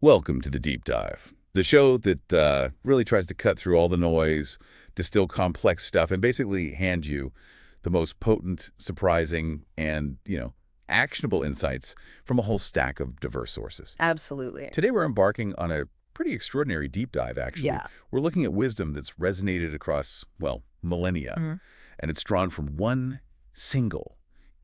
Welcome to the Deep Dive, the show that really tries to cut through all the noise, distill complex stuff, and basically hand you the most potent, surprising, and, actionable insights from a whole stack of diverse sources. Absolutely. Today we're embarking on a pretty extraordinary deep dive, actually. Yeah. We're looking at wisdom that's resonated across, millennia, and it's drawn from one single,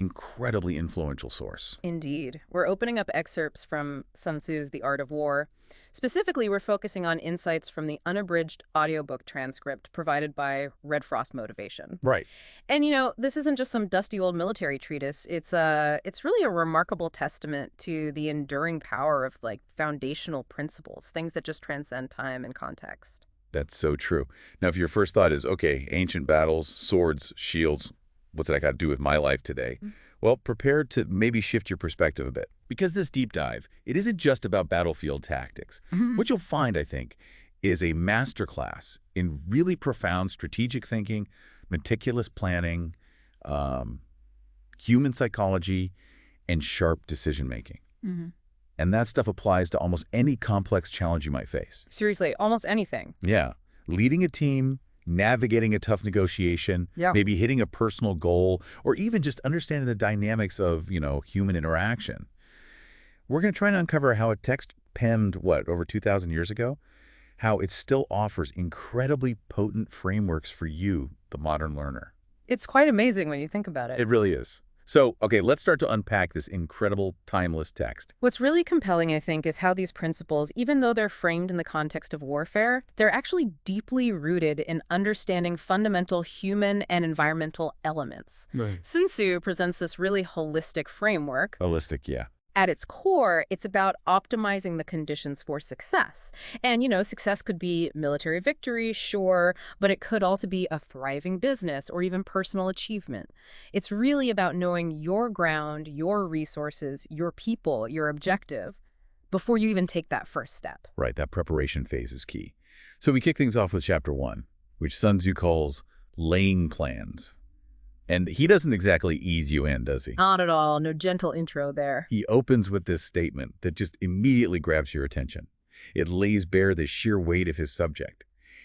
incredibly influential source. Indeed. We're opening up excerpts from Sun Tzu's The Art of War. Specifically, we're focusing on insights from the unabridged audiobook transcript provided by Red Frost Motivation. Right. And, this isn't just some dusty old military treatise. It's really a remarkable testament to the enduring power of, foundational principles, things that just transcend time and context. That's so true. Now, if your first thought is, okay, ancient battles, swords, shields, what's that got to do with my life today? Well, prepare to maybe shift your perspective a bit. Because this deep dive, it isn't just about battlefield tactics. What you'll find, I think, is a masterclass in really profound strategic thinking, meticulous planning, human psychology, and sharp decision-making. And that stuff applies to almost any complex challenge you might face. Seriously, almost anything. Yeah. Leading a team, navigating a tough negotiation, maybe hitting a personal goal, or even just understanding the dynamics of, human interaction. We're going to try and uncover how a text penned, over 2,000 years ago, how it still offers incredibly potent frameworks for you, the modern learner. It's quite amazing when you think about it. It really is. So, okay, let's start to unpack this incredible, timeless text. What's really compelling, I think, is how these principles, even though they're framed in the context of warfare, they're actually deeply rooted in understanding fundamental human and environmental elements. Right. Sun Tzu presents this really holistic framework. Holistic, yeah. At its core, it's about optimizing the conditions for success. And, success could be military victory, sure, but it could also be a thriving business or even personal achievement. It's really about knowing your ground, your resources, your people, your objective, before you even take that first step. Right, that preparation phase is key. So we kick things off with chapter 1, which Sun Tzu calls laying plans. And he doesn't exactly ease you in, does he? Not at all. No gentle intro there. He opens with this statement that just immediately grabs your attention. It lays bare the sheer weight of his subject.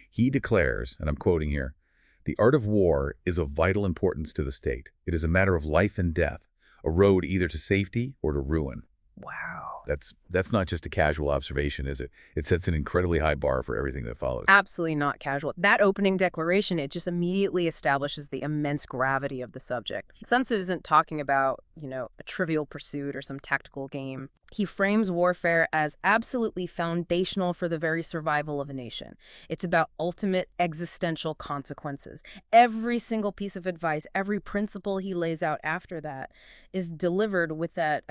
He declares, and I'm quoting here, "The art of war is of vital importance to the state. It is a matter of life and death, a road either to safety or to ruin." Wow. That's not just a casual observation, is it? It sets an incredibly high bar for everything that follows. Absolutely not casual. That opening declaration, it just immediately establishes the immense gravity of the subject. Sun Tzu isn't talking about, a trivial pursuit or some tactical game. He frames warfare as absolutely foundational for the very survival of a nation. It's about ultimate existential consequences. Every single piece of advice, every principle he lays out after that is delivered with that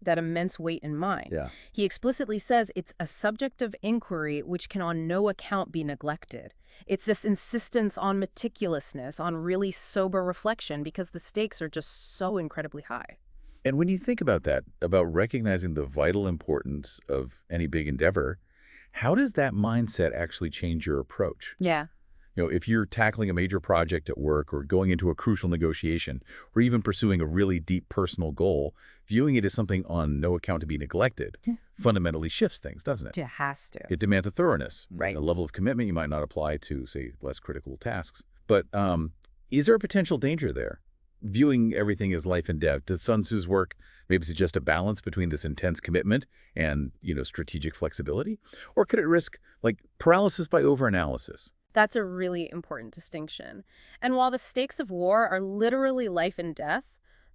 immense weight in mind. Yeah. He explicitly says it's a subject of inquiry which can on no account be neglected. It's this insistence on meticulousness, on really sober reflection, because the stakes are just so incredibly high. And when you think about that, about recognizing the vital importance of any big endeavor, how does that mindset actually change your approach? Yeah. If you're tackling a major project at work or going into a crucial negotiation or even pursuing a really deep personal goal, viewing it as something on no account to be neglected fundamentally shifts things, doesn't it? It has to. It demands a thoroughness, Right. a level of commitment you might not apply to, say, less critical tasks. But is there a potential danger there? Viewing everything as life and death, does Sun Tzu's work maybe suggest a balance between this intense commitment and, strategic flexibility? Or could it risk, paralysis by overanalysis? That's a really important distinction. And while the stakes of war are literally life and death,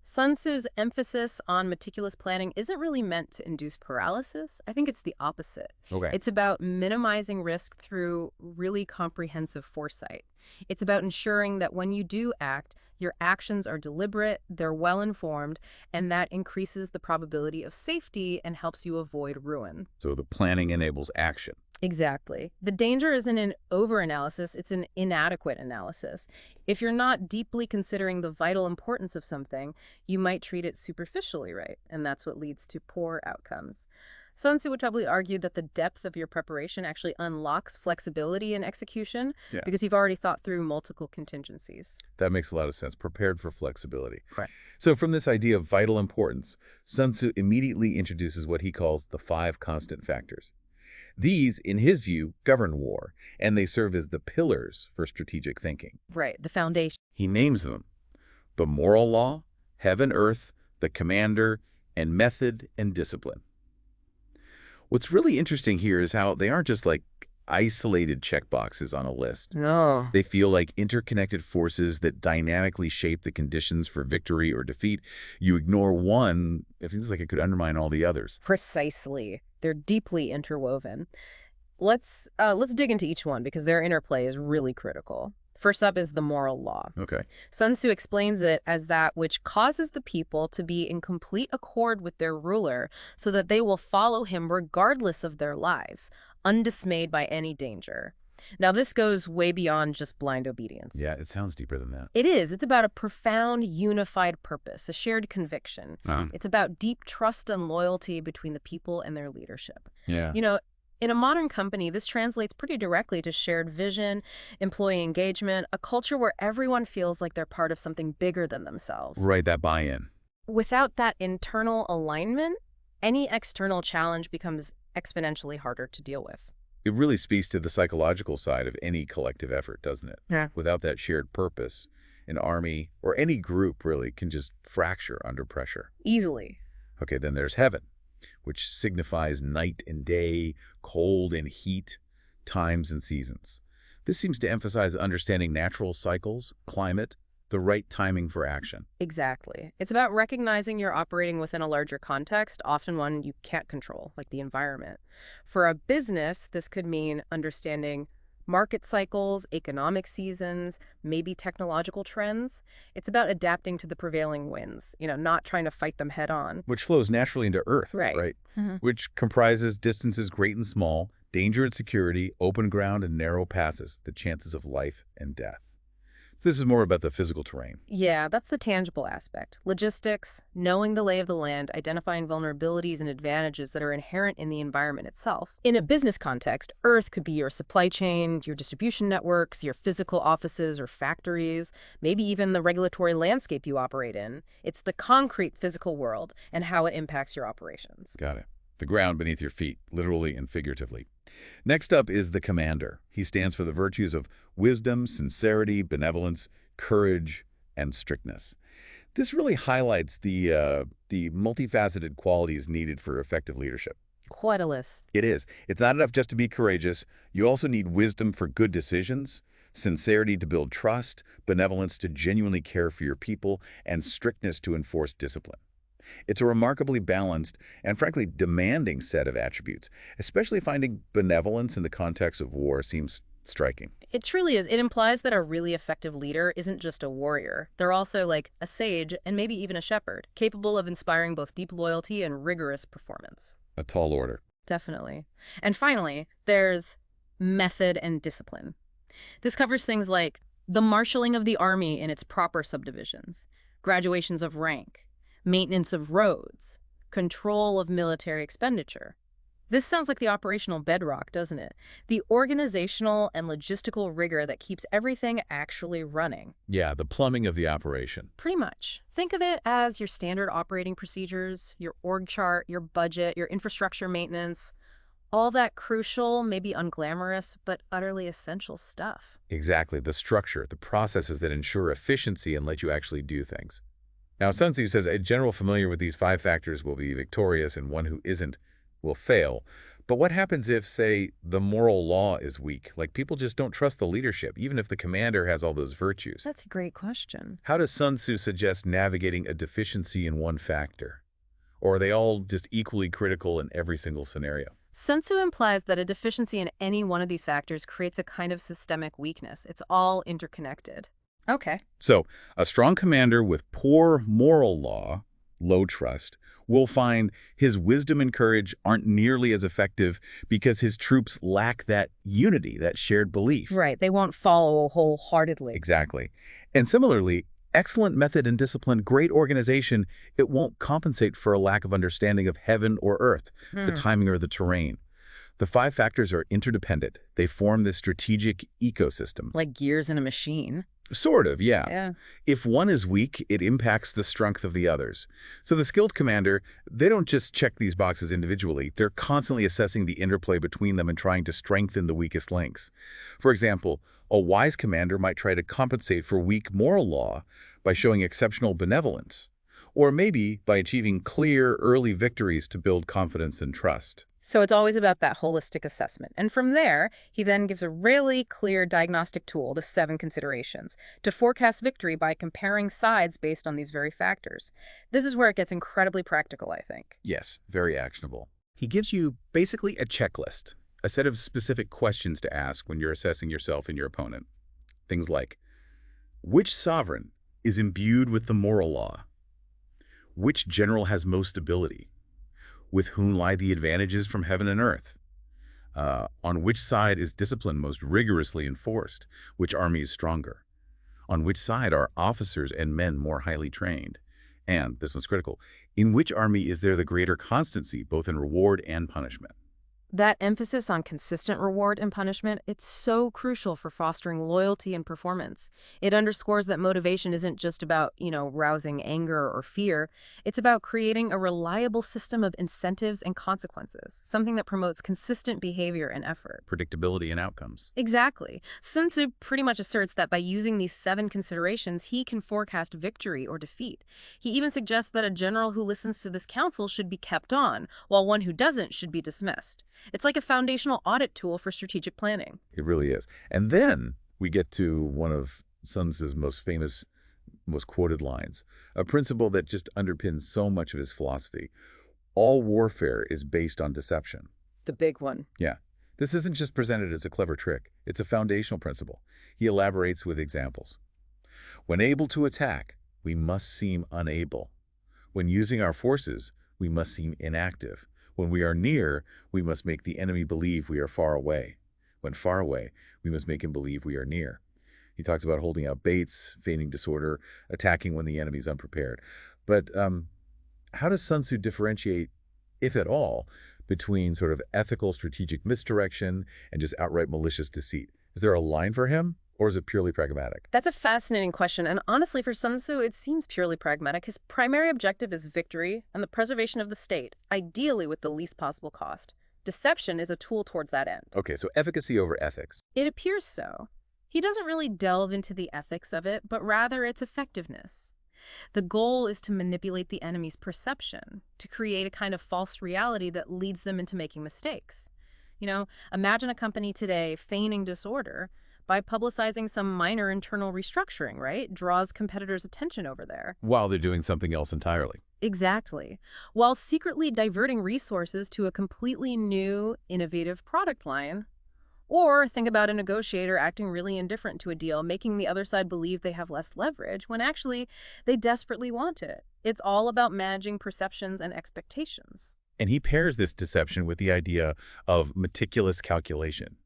Sun Tzu's emphasis on meticulous planning isn't really meant to induce paralysis. I think it's the opposite. Okay. It's about minimizing risk through really comprehensive foresight. It's about ensuring that when you do act, your actions are deliberate, they're well-informed, and that increases the probability of safety and helps you avoid ruin. So the planning enables action. Exactly. The danger isn't an over-analysis, it's an inadequate analysis. If you're not deeply considering the vital importance of something, you might treat it superficially, right? And that's what leads to poor outcomes. Sun Tzu would probably argue that the depth of your preparation actually unlocks flexibility in execution because you've already thought through multiple contingencies. That makes a lot of sense. Prepared for flexibility. Correct. So from this idea of vital importance, Sun Tzu immediately introduces what he calls the 5 constant factors. These, in his view, govern war, and they serve as the pillars for strategic thinking. Right, the foundation. He names them: the moral law, heaven, earth, the commander, and method and discipline. What's really interesting here is how they aren't just like isolated checkboxes on a list. No. They feel like interconnected forces that dynamically shape the conditions for victory or defeat. You ignore one, it seems like it could undermine all the others. Precisely. They're deeply interwoven. Let's dig into each one because their interplay is really critical. First up is the moral law. Okay. Sun Tzu explains it as that which causes the people to be in complete accord with their ruler so that they will follow him regardless of their lives, undismayed by any danger. Now, this goes way beyond just blind obedience. Yeah, it sounds deeper than that. It is. It's about a profound, unified purpose, a shared conviction. Uh-huh. It's about deep trust and loyalty between the people and their leadership. Yeah. You know, in a modern company, this translates pretty directly to shared vision, employee engagement, a culture where everyone feels like they're part of something bigger than themselves. Right, that buy-in. Without that internal alignment, any external challenge becomes exponentially harder to deal with. It really speaks to the psychological side of any collective effort, doesn't it? Yeah. Without that shared purpose, an army or any group really can just fracture under pressure. Easily. Okay, then there's heaven, which signifies night and day, cold and heat, times and seasons. This seems to emphasize understanding natural cycles, climate, the right timing for action. Exactly. It's about recognizing you're operating within a larger context, often one you can't control, like the environment. For a business, this could mean understanding market cycles, economic seasons, maybe technological trends. It's about adapting to the prevailing winds, not trying to fight them head on. Which flows naturally into Earth, Right. Mhm. Which comprises distances great and small, danger and security, open ground and narrow passes, the chances of life and death. This is more about the physical terrain. Yeah, that's the tangible aspect. Logistics, knowing the lay of the land, identifying vulnerabilities and advantages that are inherent in the environment itself. In a business context, Earth could be your supply chain, your distribution networks, your physical offices or factories, maybe even the regulatory landscape you operate in. It's the concrete physical world and how it impacts your operations. Got it. The ground beneath your feet, literally and figuratively. Next up is the commander. He stands for the virtues of wisdom, sincerity, benevolence, courage, and strictness. This really highlights the multifaceted qualities needed for effective leadership. Quite a list. It is. It's not enough just to be courageous. You also need wisdom for good decisions, sincerity to build trust, benevolence to genuinely care for your people, and strictness to enforce discipline. It's a remarkably balanced and, frankly, demanding set of attributes. Especially finding benevolence in the context of war seems striking. It truly is. It implies that a really effective leader isn't just a warrior. They're also like a sage and maybe even a shepherd, capable of inspiring both deep loyalty and rigorous performance. A tall order. Definitely. And finally, there's method and discipline. This covers things like the marshaling of the army in its proper subdivisions, graduations of rank, maintenance of roads, control of military expenditure. This sounds like the operational bedrock, doesn't it? The organizational and logistical rigor that keeps everything actually running. Yeah, the plumbing of the operation. Pretty much. Think of it as your standard operating procedures, your org chart, your budget, your infrastructure maintenance, all that crucial, maybe unglamorous, but utterly essential stuff. Exactly. The structure, the processes that ensure efficiency and let you actually do things. Now, Sun Tzu says a general familiar with these 5 factors will be victorious and one who isn't will fail. But what happens if, say, the moral law is weak? Like people just don't trust the leadership, even if the commander has all those virtues. That's a great question. How does Sun Tzu suggest navigating a deficiency in one factor? Or are they all just equally critical in every single scenario? Sun Tzu implies that a deficiency in any one of these factors creates a kind of systemic weakness. It's all interconnected. Okay. So, a strong commander with poor moral law, low trust, will find his wisdom and courage aren't nearly as effective because his troops lack that unity, that shared belief. Right. They won't follow wholeheartedly. Exactly. And similarly, excellent method and discipline, great organization, it won't compensate for a lack of understanding of heaven or earth, the timing or the terrain. The 5 factors are interdependent. They form this strategic ecosystem. Like gears in a machine. Sort of, yeah. Yeah. If one is weak, it impacts the strength of the others. So the skilled commander, they don't just check these boxes individually. They're constantly assessing the interplay between them and trying to strengthen the weakest links. For example, a wise commander might try to compensate for weak moral law by showing exceptional benevolence, or maybe by achieving clear, early victories to build confidence and trust. So it's always about that holistic assessment. And from there, he then gives a really clear diagnostic tool, the 7 considerations, to forecast victory by comparing sides based on these very factors. This is where it gets incredibly practical, I think. Yes, very actionable. He gives you basically a checklist, a set of specific questions to ask when you're assessing yourself and your opponent. Things like, which sovereign is imbued with the moral law? Which general has most ability? With whom lie the advantages from heaven and earth? On which side is discipline most rigorously enforced? Which army is stronger? On which side are officers and men more highly trained? And, this one's critical, in which army is there the greater constancy, both in reward and punishment? That emphasis on consistent reward and punishment, it's so crucial for fostering loyalty and performance. It underscores that motivation isn't just about, rousing anger or fear. It's about creating a reliable system of incentives and consequences, something that promotes consistent behavior and effort. Predictability and outcomes. Exactly. Sun Tzu pretty much asserts that by using these 7 considerations, he can forecast victory or defeat. He even suggests that a general who listens to this counsel should be kept on, while one who doesn't should be dismissed. It's like a foundational audit tool for strategic planning. It really is. And then we get to one of Sun Tzu's most famous, most quoted lines, a principle that just underpins so much of his philosophy. All warfare is based on deception. The big one. Yeah. This isn't just presented as a clever trick. It's a foundational principle. He elaborates with examples. When able to attack, we must seem unable. When using our forces, we must seem inactive. When we are near, we must make the enemy believe we are far away. When far away, we must make him believe we are near. He talks about holding out baits, feigning disorder, attacking when the enemy is unprepared. But how does Sun Tzu differentiate, if at all, between sort of ethical strategic misdirection and just outright malicious deceit? Is there a line for him? Or is it purely pragmatic? That's a fascinating question, and honestly, for Sun Tzu, it seems purely pragmatic. His primary objective is victory and the preservation of the state, ideally with the least possible cost. Deception is a tool towards that end. Okay, so efficacy over ethics. It appears so. He doesn't really delve into the ethics of it, but rather its effectiveness. The goal is to manipulate the enemy's perception, to create a kind of false reality that leads them into making mistakes. Imagine a company today feigning disorder by publicizing some minor internal restructuring, right? Draws competitors' attention over there. While they're doing something else entirely. Exactly. While secretly diverting resources to a completely new, innovative product line. Or think about a negotiator acting really indifferent to a deal, making the other side believe they have less leverage when actually they desperately want it. It's all about managing perceptions and expectations. And he pairs this deception with the idea of meticulous calculation.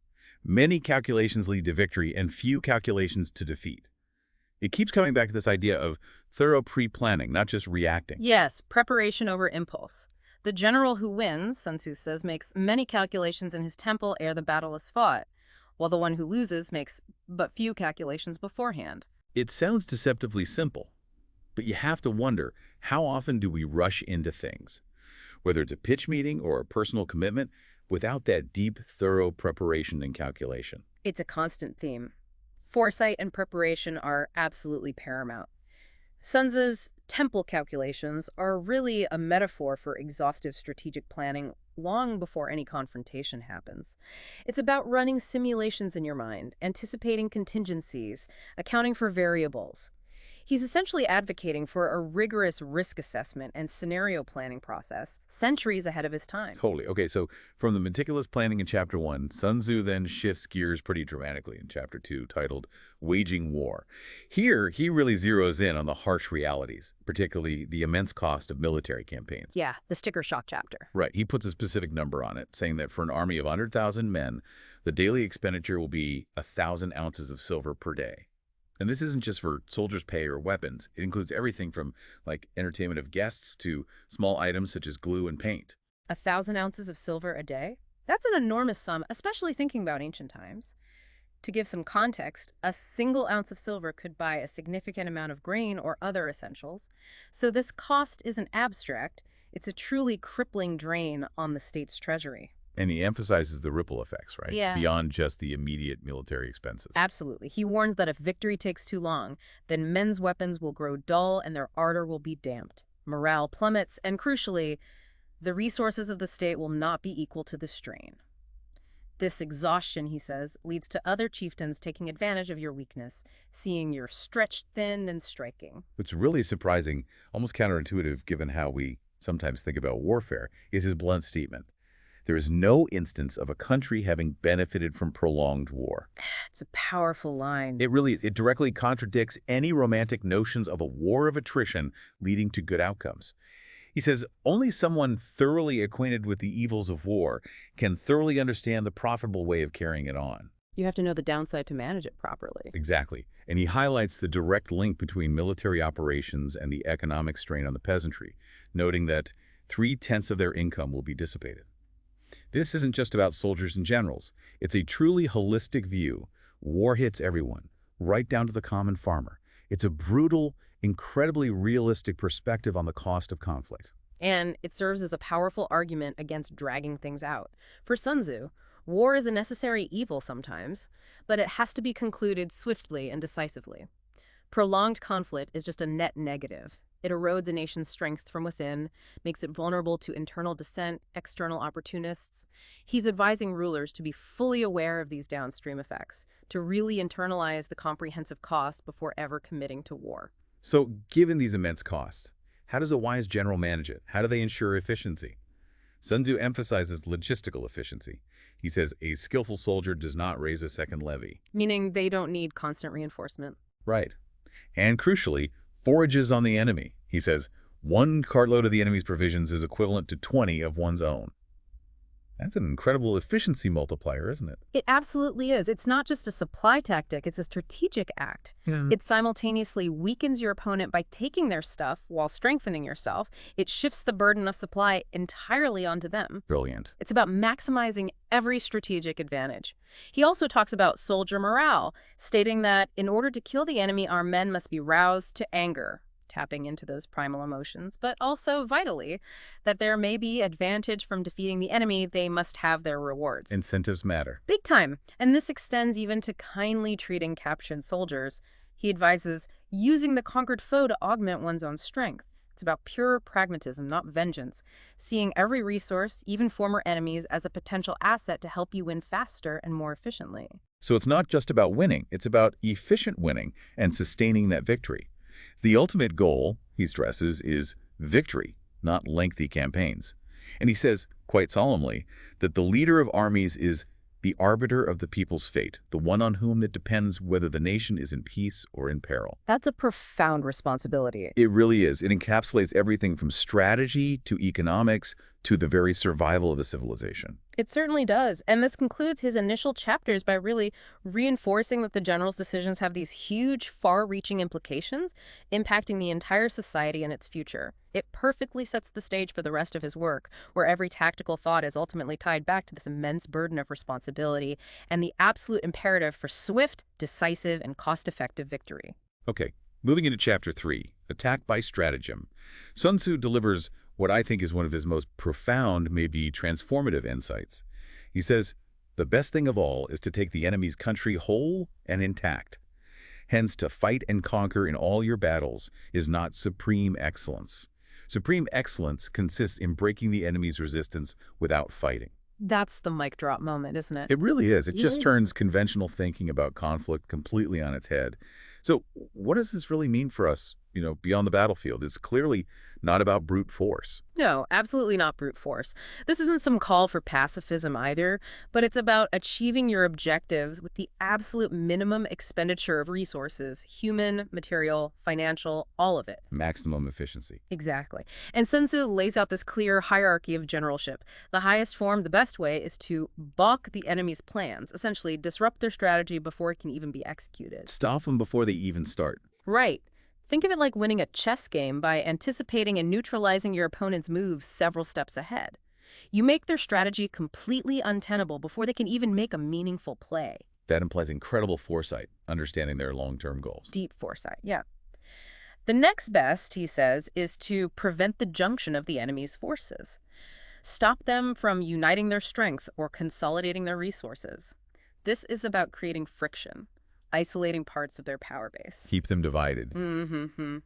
Many calculations lead to victory and few calculations to defeat. It keeps coming back to this idea of thorough pre-planning, not just reacting. Yes, preparation over impulse. The general who wins, Sun Tzu says, makes many calculations in his temple ere the battle is fought, while the one who loses makes but few calculations beforehand. It sounds deceptively simple, but you have to wonder, how often do we rush into things? Whether it's a pitch meeting or a personal commitment, without that deep, thorough preparation and calculation. It's a constant theme. Foresight and preparation are absolutely paramount. Sun Tzu's temple calculations are really a metaphor for exhaustive strategic planning long before any confrontation happens. It's about running simulations in your mind, anticipating contingencies, accounting for variables. He's essentially advocating for a rigorous risk assessment and scenario planning process, centuries ahead of his time. Totally. Okay, so from the meticulous planning in Chapter 1, Sun Tzu then shifts gears pretty dramatically in Chapter 2, titled Waging War. Here, he really zeroes in on the harsh realities, particularly the immense cost of military campaigns. Yeah, the sticker shock chapter. Right. He puts a specific number on it, saying that for an army of 100,000 men, the daily expenditure will be 1,000 ounces of silver per day. And this isn't just for soldiers' pay or weapons. It includes everything from, entertainment of guests to small items such as glue and paint. 1,000 ounces of silver a day? That's an enormous sum, especially thinking about ancient times. To give some context, a single ounce of silver could buy a significant amount of grain or other essentials. So this cost isn't abstract, it's a truly crippling drain on the state's treasury. And he emphasizes the ripple effects, right? Yeah. Beyond just the immediate military expenses. Absolutely. He warns that if victory takes too long, then men's weapons will grow dull and their ardor will be damped. Morale plummets, and crucially, the resources of the state will not be equal to the strain. This exhaustion, he says, leads to other chieftains taking advantage of your weakness, seeing you're stretched thin and striking. What's really surprising, almost counterintuitive given how we sometimes think about warfare, is his blunt statement. There is no instance of a country having benefited from prolonged war. It's a powerful line. It directly contradicts any romantic notions of a war of attrition leading to good outcomes. He says only someone thoroughly acquainted with the evils of war can thoroughly understand the profitable way of carrying it on. You have to know the downside to manage it properly. Exactly. And he highlights the direct link between military operations and the economic strain on the peasantry, noting that 3/10 of their income will be dissipated. This isn't just about soldiers and generals. It's a truly holistic view. War hits everyone, right down to the common farmer. It's a brutal, incredibly realistic perspective on the cost of conflict. And it serves as a powerful argument against dragging things out. For Sun Tzu, war is a necessary evil sometimes, but it has to be concluded swiftly and decisively. Prolonged conflict is just a net negative. It erodes a nation's strength from within, makes it vulnerable to internal dissent, external opportunists. He's advising rulers to be fully aware of these downstream effects, to really internalize the comprehensive cost before ever committing to war. So, given these immense costs, how does a wise general manage it? How do they ensure efficiency? Sun Tzu emphasizes logistical efficiency. He says a skillful soldier does not raise a second levy. Meaning they don't need constant reinforcement. Right. And crucially, forages on the enemy. He says, 1 cartload of the enemy's provisions is equivalent to 20 of one's own. That's an incredible efficiency multiplier, isn't it? It absolutely is. It's not just a supply tactic, it's a strategic act. It simultaneously weakens your opponent by taking their stuff while strengthening yourself. It shifts the burden of supply entirely onto them. Brilliant. It's about maximizing every strategic advantage. He also talks about soldier morale, stating that in order to kill the enemy, our men must be roused to anger, tapping into those primal emotions, but also vitally, that there may be advantage from defeating the enemy, they must have their rewards. Incentives matter. Big time. And this extends even to kindly treating captured soldiers. He advises using the conquered foe to augment one's own strength. It's about pure pragmatism, not vengeance, seeing every resource, even former enemies, as a potential asset to help you win faster and more efficiently. So it's not just about winning, it's about efficient winning and sustaining that victory. The ultimate goal, he stresses, is victory, not lengthy campaigns. And he says, quite solemnly, that the leader of armies is the arbiter of the people's fate, the one on whom it depends whether the nation is in peace or in peril. That's a profound responsibility. It really is. It encapsulates everything from strategy to economics to the very survival of a civilization. It certainly does. And this concludes his initial chapters by really reinforcing that the general's decisions have these huge, far-reaching implications, impacting the entire society and its future. It perfectly sets the stage for the rest of his work, where every tactical thought is ultimately tied back to this immense burden of responsibility and the absolute imperative for swift, decisive, and cost-effective victory. Okay, moving into Chapter 3, Attack by Stratagem. Sun Tzu delivers what I think is one of his most profound, maybe transformative insights. He says, the best thing of all is to take the enemy's country whole and intact. Hence, to fight and conquer in all your battles is not supreme excellence. Supreme excellence consists in breaking the enemy's resistance without fighting. That's the mic drop moment, isn't it? It really is. It just turns conventional thinking about conflict completely on its head. So what does this really mean for us, beyond the battlefield? It's clearly not about brute force. No, absolutely not brute force. This isn't some call for pacifism either, but it's about achieving your objectives with the absolute minimum expenditure of resources, human, material, financial, all of it. Maximum efficiency. Exactly. And Sun Tzu lays out this clear hierarchy of generalship. The highest form, the best way, is to balk the enemy's plans, essentially disrupt their strategy before it can even be executed. Stop them before they even start. Right. Think of it like winning a chess game by anticipating and neutralizing your opponent's moves several steps ahead. You make their strategy completely untenable before they can even make a meaningful play. That implies incredible foresight, understanding their long-term goals. Deep foresight, yeah. The next best, he says, is to prevent the junction of the enemy's forces. Stop them from uniting their strength or consolidating their resources. This is about creating friction, isolating parts of their power base. Keep them divided. Mm-hmm.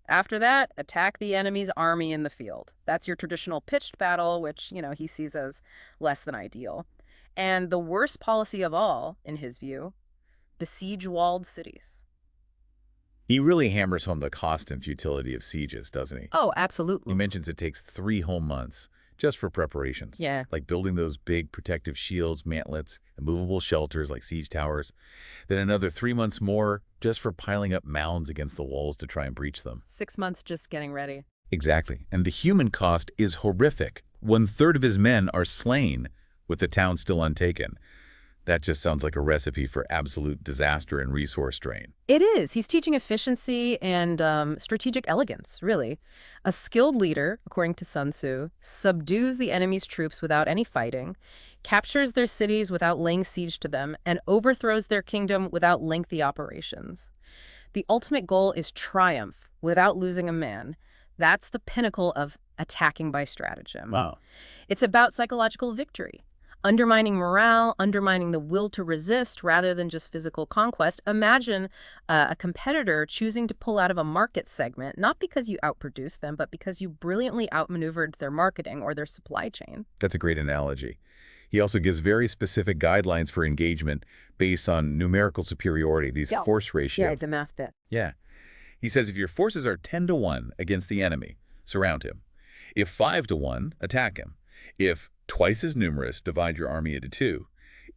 After that, attack the enemy's army in the field. That's your traditional pitched battle, which, he sees as less than ideal. And the worst policy of all, in his view, besiege walled cities. He really hammers home the cost and futility of sieges, doesn't he? Oh, absolutely. He mentions it takes 3 whole months just for preparations. Yeah. Like building those big protective shields, mantlets, and movable shelters like siege towers. Then another 3 months more just for piling up mounds against the walls to try and breach them. 6 months just getting ready. Exactly. And the human cost is horrific. 1/3 of his men are slain with the town still untaken. That just sounds like a recipe for absolute disaster and resource drain. It is. He's teaching efficiency and strategic elegance, really. A skilled leader, according to Sun Tzu, subdues the enemy's troops without any fighting, captures their cities without laying siege to them, and overthrows their kingdom without lengthy operations. The ultimate goal is triumph without losing a man. That's the pinnacle of attacking by stratagem. Wow. It's about psychological victory. Undermining morale, undermining the will to resist rather than just physical conquest. Imagine a competitor choosing to pull out of a market segment, not because you outproduced them, but because you brilliantly outmaneuvered their marketing or their supply chain. That's a great analogy. He also gives very specific guidelines for engagement based on numerical superiority, these force ratio. Yeah, the math bit. Yeah. He says if your forces are 10-1 against the enemy, surround him. If 5-1, attack him. If twice as numerous, divide your army into 2.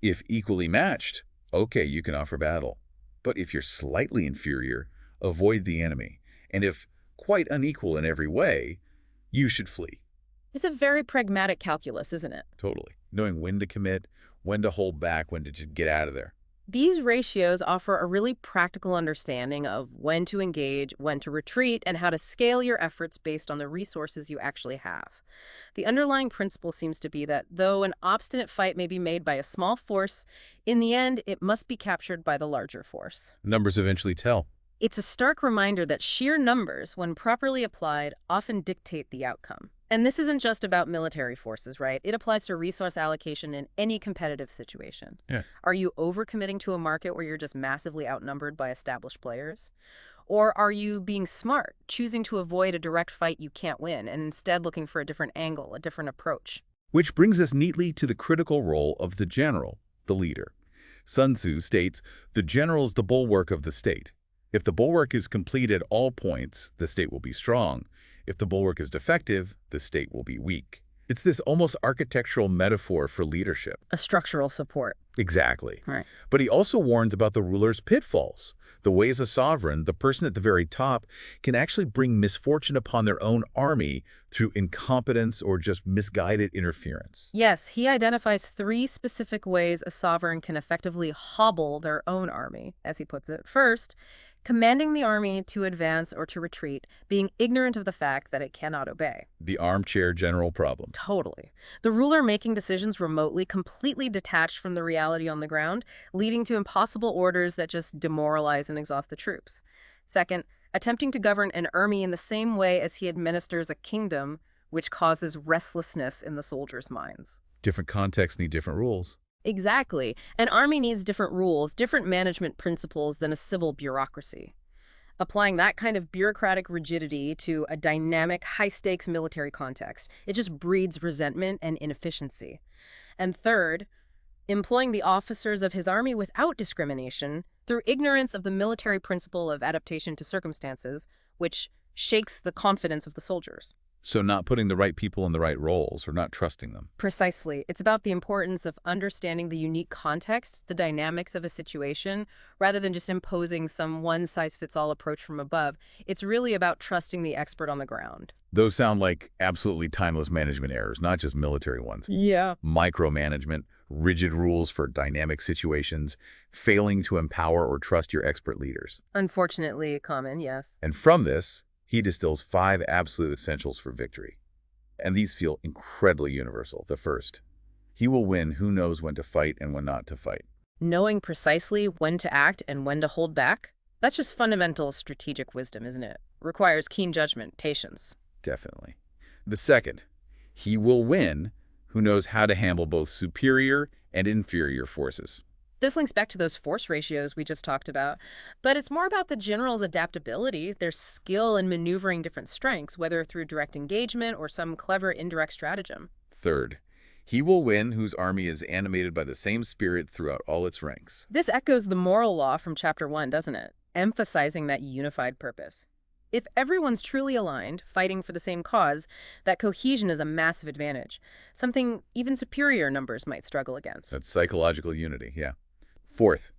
If equally matched, okay, you can offer battle. But if you're slightly inferior, avoid the enemy. And if quite unequal in every way, you should flee. It's a very pragmatic calculus, isn't it? Totally. Knowing when to commit, when to hold back, when to just get out of there. These ratios offer a really practical understanding of when to engage, when to retreat, and how to scale your efforts based on the resources you actually have. The underlying principle seems to be that though an obstinate fight may be made by a small force, in the end, it must be captured by the larger force. Numbers eventually tell. It's a stark reminder that sheer numbers, when properly applied, often dictate the outcome. And this isn't just about military forces, right? It applies to resource allocation in any competitive situation. Yeah. Are you overcommitting to a market where you're just massively outnumbered by established players? Or are you being smart, choosing to avoid a direct fight you can't win, and instead looking for a different angle, a different approach? Which brings us neatly to the critical role of the general, the leader. Sun Tzu states, the general is the bulwark of the state. If the bulwark is complete at all points, the state will be strong. If the bulwark is defective, the state will be weak. It's this almost architectural metaphor for leadership. A structural support. Exactly. Right. But he also warns about the ruler's pitfalls. The way as a sovereign, the person at the very top can actually bring misfortune upon their own army through incompetence or just misguided interference. Yes, he identifies 3 specific ways a sovereign can effectively hobble their own army, as he puts it. First, commanding the army to advance or to retreat, being ignorant of the fact that it cannot obey. The armchair general problem. Totally. The ruler making decisions remotely, completely detached from the reality on the ground, leading to impossible orders that just demoralize and exhaust the troops. Second, attempting to govern an army in the same way as he administers a kingdom, which causes restlessness in the soldiers' minds. Different contexts need different rules. Exactly. An army needs different rules, different management principles than a civil bureaucracy. Applying that kind of bureaucratic rigidity to a dynamic, high-stakes military context, it just breeds resentment and inefficiency. And third, employing the officers of his army without discrimination through ignorance of the military principle of adaptation to circumstances, which shakes the confidence of the soldiers. So not putting the right people in the right roles or not trusting them. Precisely. It's about the importance of understanding the unique context, the dynamics of a situation, rather than just imposing some one-size-fits-all approach from above. It's really about trusting the expert on the ground. Those sound like absolutely timeless management errors, not just military ones. Yeah. Micromanagement, rigid rules for dynamic situations, failing to empower or trust your expert leaders. Unfortunately common, yes. And from this, he distills 5 absolute essentials for victory. And these feel incredibly universal. The first, he will win who knows when to fight and when not to fight. Knowing precisely when to act and when to hold back, that's just fundamental strategic wisdom, isn't it? Requires keen judgment, patience. Definitely. The second, he will win who knows how to handle both superior and inferior forces. This links back to those force ratios we just talked about, but it's more about the general's adaptability, their skill in maneuvering different strengths, whether through direct engagement or some clever indirect stratagem. Third, he will win whose army is animated by the same spirit throughout all its ranks. This echoes the moral law from Chapter 1, doesn't it? Emphasizing that unified purpose. If everyone's truly aligned, fighting for the same cause, that cohesion is a massive advantage, something even superior numbers might struggle against. That's psychological unity, yeah. Fourth,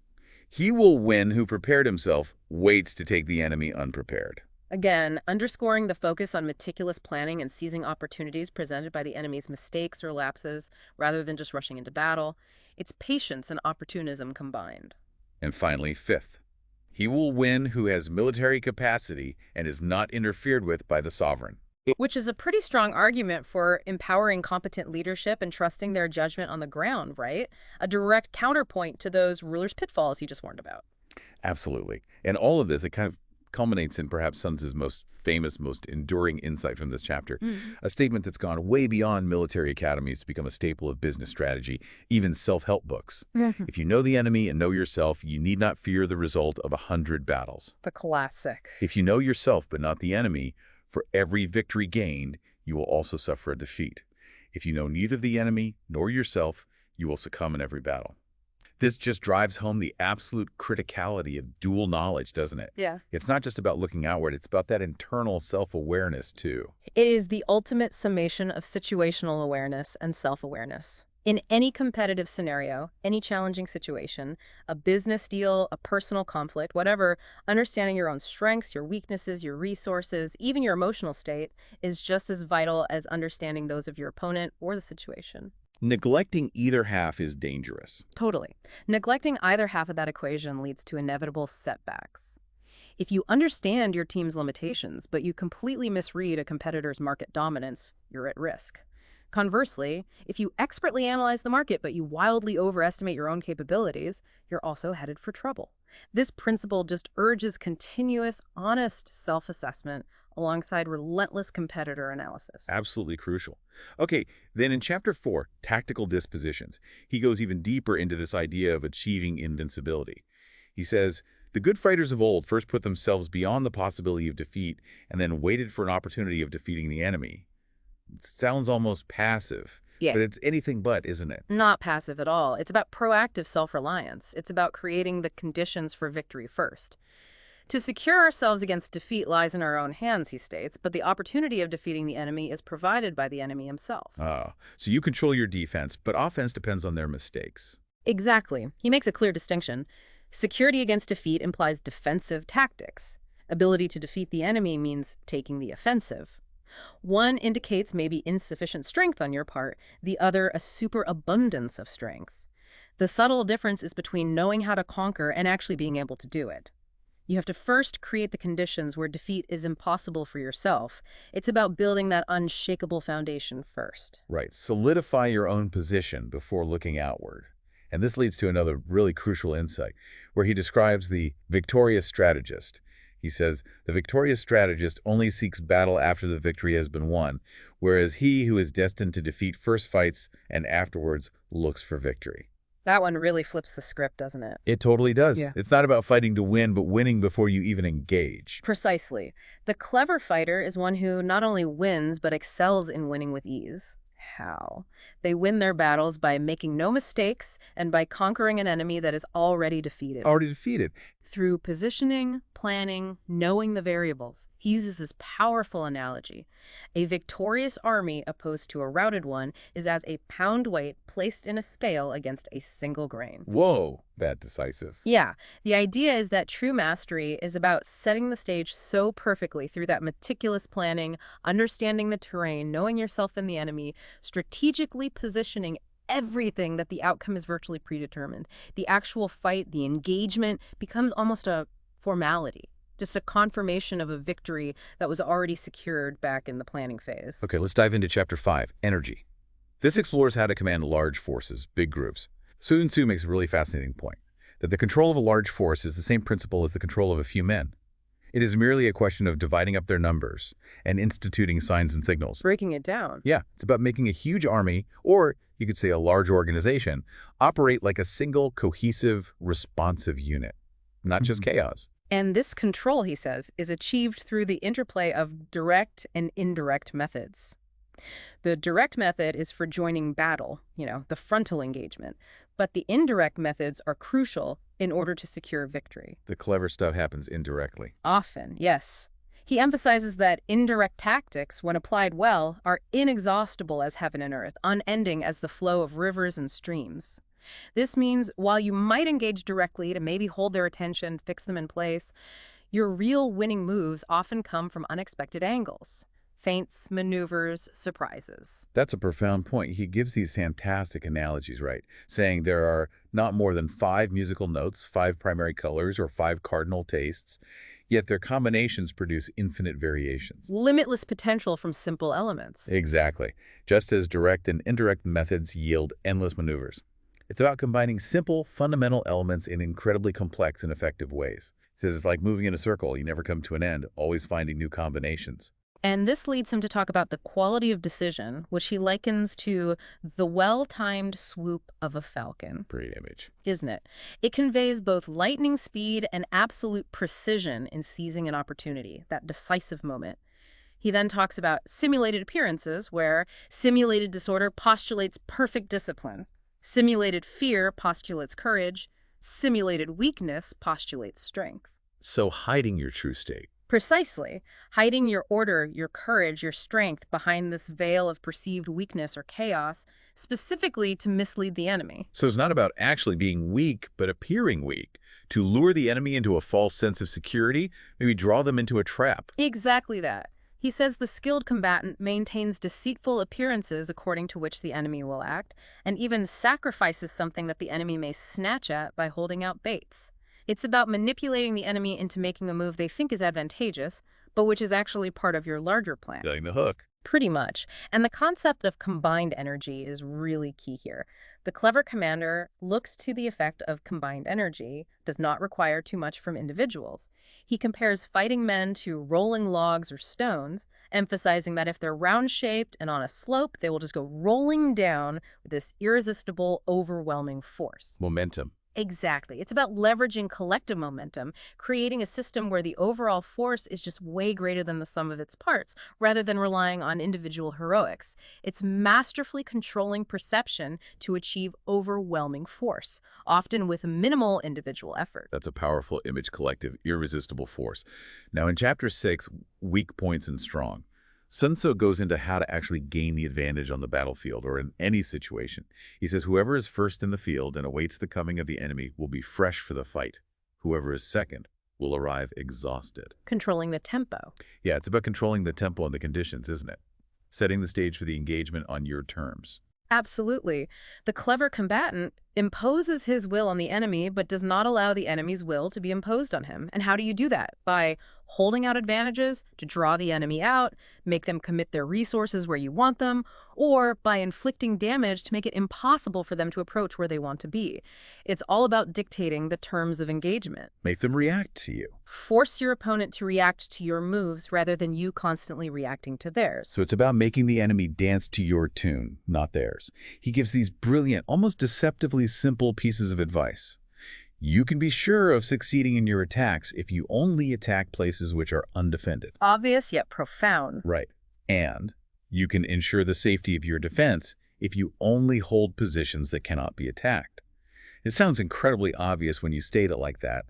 he will win who prepared himself, waits to take the enemy unprepared. Again, underscoring the focus on meticulous planning and seizing opportunities presented by the enemy's mistakes or lapses, rather than just rushing into battle. It's patience and opportunism combined. And finally, fifth, he will win who has military capacity and is not interfered with by the sovereign. Which is a pretty strong argument for empowering competent leadership and trusting their judgment on the ground, right? A direct counterpoint to those rulers' pitfalls you just warned about. Absolutely. And all of this, it kind of culminates in perhaps Sun Tzu's most famous, most enduring insight from this chapter, a statement that's gone way beyond military academies to become a staple of business strategy, even self-help books. If you know the enemy and know yourself, you need not fear the result of 100 battles. The classic. If you know yourself but not the enemy, for every victory gained, you will also suffer a defeat. If you know neither the enemy nor yourself, you will succumb in every battle. This just drives home the absolute criticality of dual knowledge, doesn't it? Yeah. It's not just about looking outward, it's about that internal self-awareness, too. It is the ultimate summation of situational awareness and self-awareness. In any competitive scenario, any challenging situation, a business deal, a personal conflict, whatever, understanding your own strengths, your weaknesses, your resources, even your emotional state is just as vital as understanding those of your opponent or the situation. Neglecting either half is dangerous. Totally. Neglecting either half of that equation leads to inevitable setbacks. If you understand your team's limitations, but you completely misread a competitor's market dominance, you're at risk. Conversely, if you expertly analyze the market but you wildly overestimate your own capabilities, you're also headed for trouble. This principle just urges continuous, honest self-assessment alongside relentless competitor analysis. Absolutely crucial. Okay, then in Chapter 4, Tactical Dispositions, he goes even deeper into this idea of achieving invincibility. He says, the good fighters of old first put themselves beyond the possibility of defeat and then waited for an opportunity of defeating the enemy. It sounds almost passive, Yeah. but it's anything but, isn't it? Not passive at all. It's about proactive self-reliance. It's about creating the conditions for victory first. To secure ourselves against defeat lies in our own hands, he states, but the opportunity of defeating the enemy is provided by the enemy himself. So you control your defense, but offense depends on their mistakes. Exactly. He makes a clear distinction. Security against defeat implies defensive tactics. Ability to defeat the enemy means taking the offensive. One indicates maybe insufficient strength on your part, the other a superabundance of strength. The subtle difference is between knowing how to conquer and actually being able to do it. You have to first create the conditions where defeat is impossible for yourself. It's about building that unshakable foundation first. Right. Solidify your own position before looking outward. And this leads to another really crucial insight, where he describes the victorious strategist. He says, the victorious strategist only seeks battle after the victory has been won, whereas he who is destined to defeat first fights and afterwards looks for victory. That one really flips the script, doesn't it? It totally does. Yeah. It's not about fighting to win, but winning before you even engage. Precisely. The clever fighter is one who not only wins, but excels in winning with ease. How? They win their battles by making no mistakes and by conquering an enemy that is already defeated. Already defeated. Through positioning, planning, knowing the variables. He uses this powerful analogy. A victorious army opposed to a routed one is as a pound weight placed in a scale against a single grain. Whoa, that decisive. Yeah, the idea is that true mastery is about setting the stage so perfectly through that meticulous planning, understanding the terrain, knowing yourself and the enemy, strategically positioning everything that the outcome is virtually predetermined. The actual fight, the engagement, becomes almost a formality, just a confirmation of a victory that was already secured back in the planning phase. Okay, let's dive into Chapter 5, Energy. This explores how to command large forces, big groups. Sun Tzu makes a really fascinating point, that the control of a large force is the same principle as the control of a few men. It is merely a question of dividing up their numbers and instituting signs and signals. Breaking it down. Yeah, it's about making a huge army, or you could say a large organization, operate like a single, cohesive, responsive unit, not just chaos. And this control, he says, is achieved through the interplay of direct and indirect methods. The direct method is for joining battle, the frontal engagement. But the indirect methods are crucial in order to secure victory. The clever stuff happens indirectly. Often, yes. He emphasizes that indirect tactics, when applied well, are inexhaustible as heaven and earth, unending as the flow of rivers and streams. This means while you might engage directly to maybe hold their attention, fix them in place, your real winning moves often come from unexpected angles. Feints, maneuvers, surprises. That's a profound point. He gives these fantastic analogies, right? Saying there are not more than 5 musical notes, 5 primary colors, or 5 cardinal tastes, yet their combinations produce infinite variations. Limitless potential from simple elements. Exactly. Just as direct and indirect methods yield endless maneuvers. It's about combining simple, fundamental elements in incredibly complex and effective ways. He says it's like moving in a circle. You never come to an end, always finding new combinations. And this leads him to talk about the quality of decision, which he likens to the well-timed swoop of a falcon. Great image. Isn't it? It conveys both lightning speed and absolute precision in seizing an opportunity, that decisive moment. He then talks about simulated appearances, where simulated disorder postulates perfect discipline. Simulated fear postulates courage. Simulated weakness postulates strength. So hiding your true state. Precisely. Hiding your order, your courage, your strength behind this veil of perceived weakness or chaos, specifically to mislead the enemy. So it's not about actually being weak, but appearing weak, to lure the enemy into a false sense of security, maybe draw them into a trap. Exactly that. He says the skilled combatant maintains deceitful appearances according to which the enemy will act, and even sacrifices something that the enemy may snatch at by holding out baits. It's about manipulating the enemy into making a move they think is advantageous, but which is actually part of your larger plan. Getting the hook. Pretty much. And the concept of combined energy is really key here. The clever commander looks to the effect of combined energy, does not require too much from individuals. He compares fighting men to rolling logs or stones, emphasizing that if they're round-shaped and on a slope, they will just go rolling down with this irresistible, overwhelming force. Momentum. Exactly. It's about leveraging collective momentum, creating a system where the overall force is just way greater than the sum of its parts, rather than relying on individual heroics. It's masterfully controlling perception to achieve overwhelming force, often with minimal individual effort. That's a powerful image collective, irresistible force. Now in Chapter 6, Weak Points and Strong, Sun Tzu goes into how to actually gain the advantage on the battlefield or in any situation. He says whoever is first in the field and awaits the coming of the enemy will be fresh for the fight. Whoever is second will arrive exhausted. Controlling the tempo. Yeah, it's about controlling the tempo and the conditions, isn't it? Setting the stage for the engagement on your terms. Absolutely. The clever combatant imposes his will on the enemy, but does not allow the enemy's will to be imposed on him. And how do you do that? By holding out advantages to draw the enemy out, make them commit their resources where you want them, or by inflicting damage to make it impossible for them to approach where they want to be. It's all about dictating the terms of engagement. Make them react to you. Force your opponent to react to your moves rather than you constantly reacting to theirs. So it's about making the enemy dance to your tune, not theirs. He gives these brilliant, almost deceptively simple pieces of advice. You can be sure of succeeding in your attacks if you only attack places which are undefended. Obvious yet profound. Right. And you can ensure the safety of your defense if you only hold positions that cannot be attacked. It sounds incredibly obvious when you state it like that,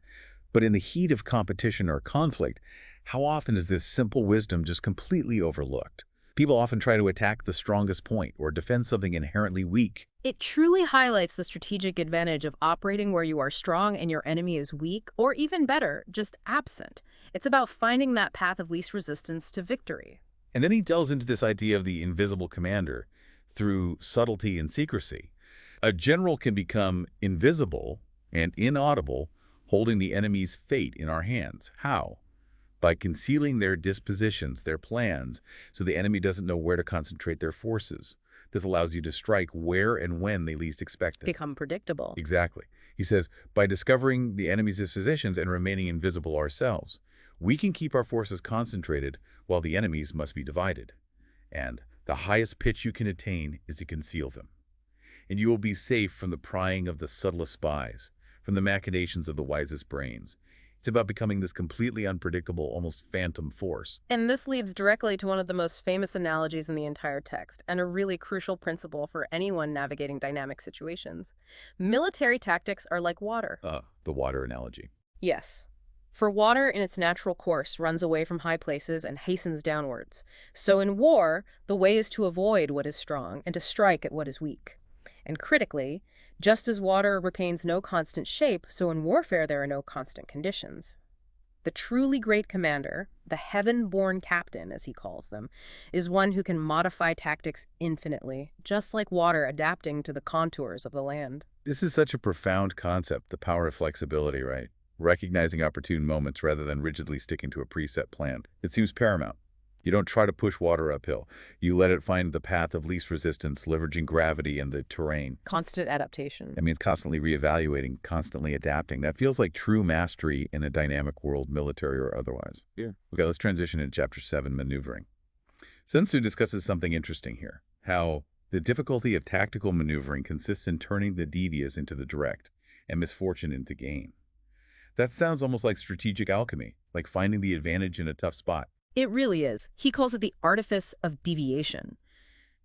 but in the heat of competition or conflict, how often is this simple wisdom just completely overlooked? People often try to attack the strongest point or defend something inherently weak. It truly highlights the strategic advantage of operating where you are strong and your enemy is weak, or even better, just absent. It's about finding that path of least resistance to victory. And then he delves into this idea of the invisible commander through subtlety and secrecy. A general can become invisible and inaudible, holding the enemy's fate in our hands. How? By concealing their dispositions, their plans, so the enemy doesn't know where to concentrate their forces. This allows you to strike where and when they least expect it. Become predictable. Exactly. He says, by discovering the enemy's dispositions and remaining invisible ourselves, we can keep our forces concentrated while the enemies must be divided. And the highest pitch you can attain is to conceal them. And you will be safe from the prying of the subtlest spies, from the machinations of the wisest brains. It's about becoming this completely unpredictable, almost phantom force. And this leads directly to one of the most famous analogies in the entire text, and a really crucial principle for anyone navigating dynamic situations. Military tactics are like water. The water analogy. Yes. For water in its natural course runs away from high places and hastens downwards. So in war, the way is to avoid what is strong and to strike at what is weak. And critically, just as water retains no constant shape, so in warfare there are no constant conditions. The truly great commander, the heaven-born captain, as he calls them, is one who can modify tactics infinitely, just like water adapting to the contours of the land. This is such a profound concept, the power of flexibility, right? Recognizing opportune moments rather than rigidly sticking to a preset plan. It seems paramount. You don't try to push water uphill. You let it find the path of least resistance, leveraging gravity and the terrain. Constant adaptation. That means constantly reevaluating, constantly adapting. That feels like true mastery in a dynamic world, military or otherwise. Yeah. Okay, let's transition into Chapter 7, Maneuvering. Sun Tzu discusses something interesting here, how the difficulty of tactical maneuvering consists in turning the devious into the direct and misfortune into gain. That sounds almost like strategic alchemy, like finding the advantage in a tough spot. It really is. He calls it the artifice of deviation.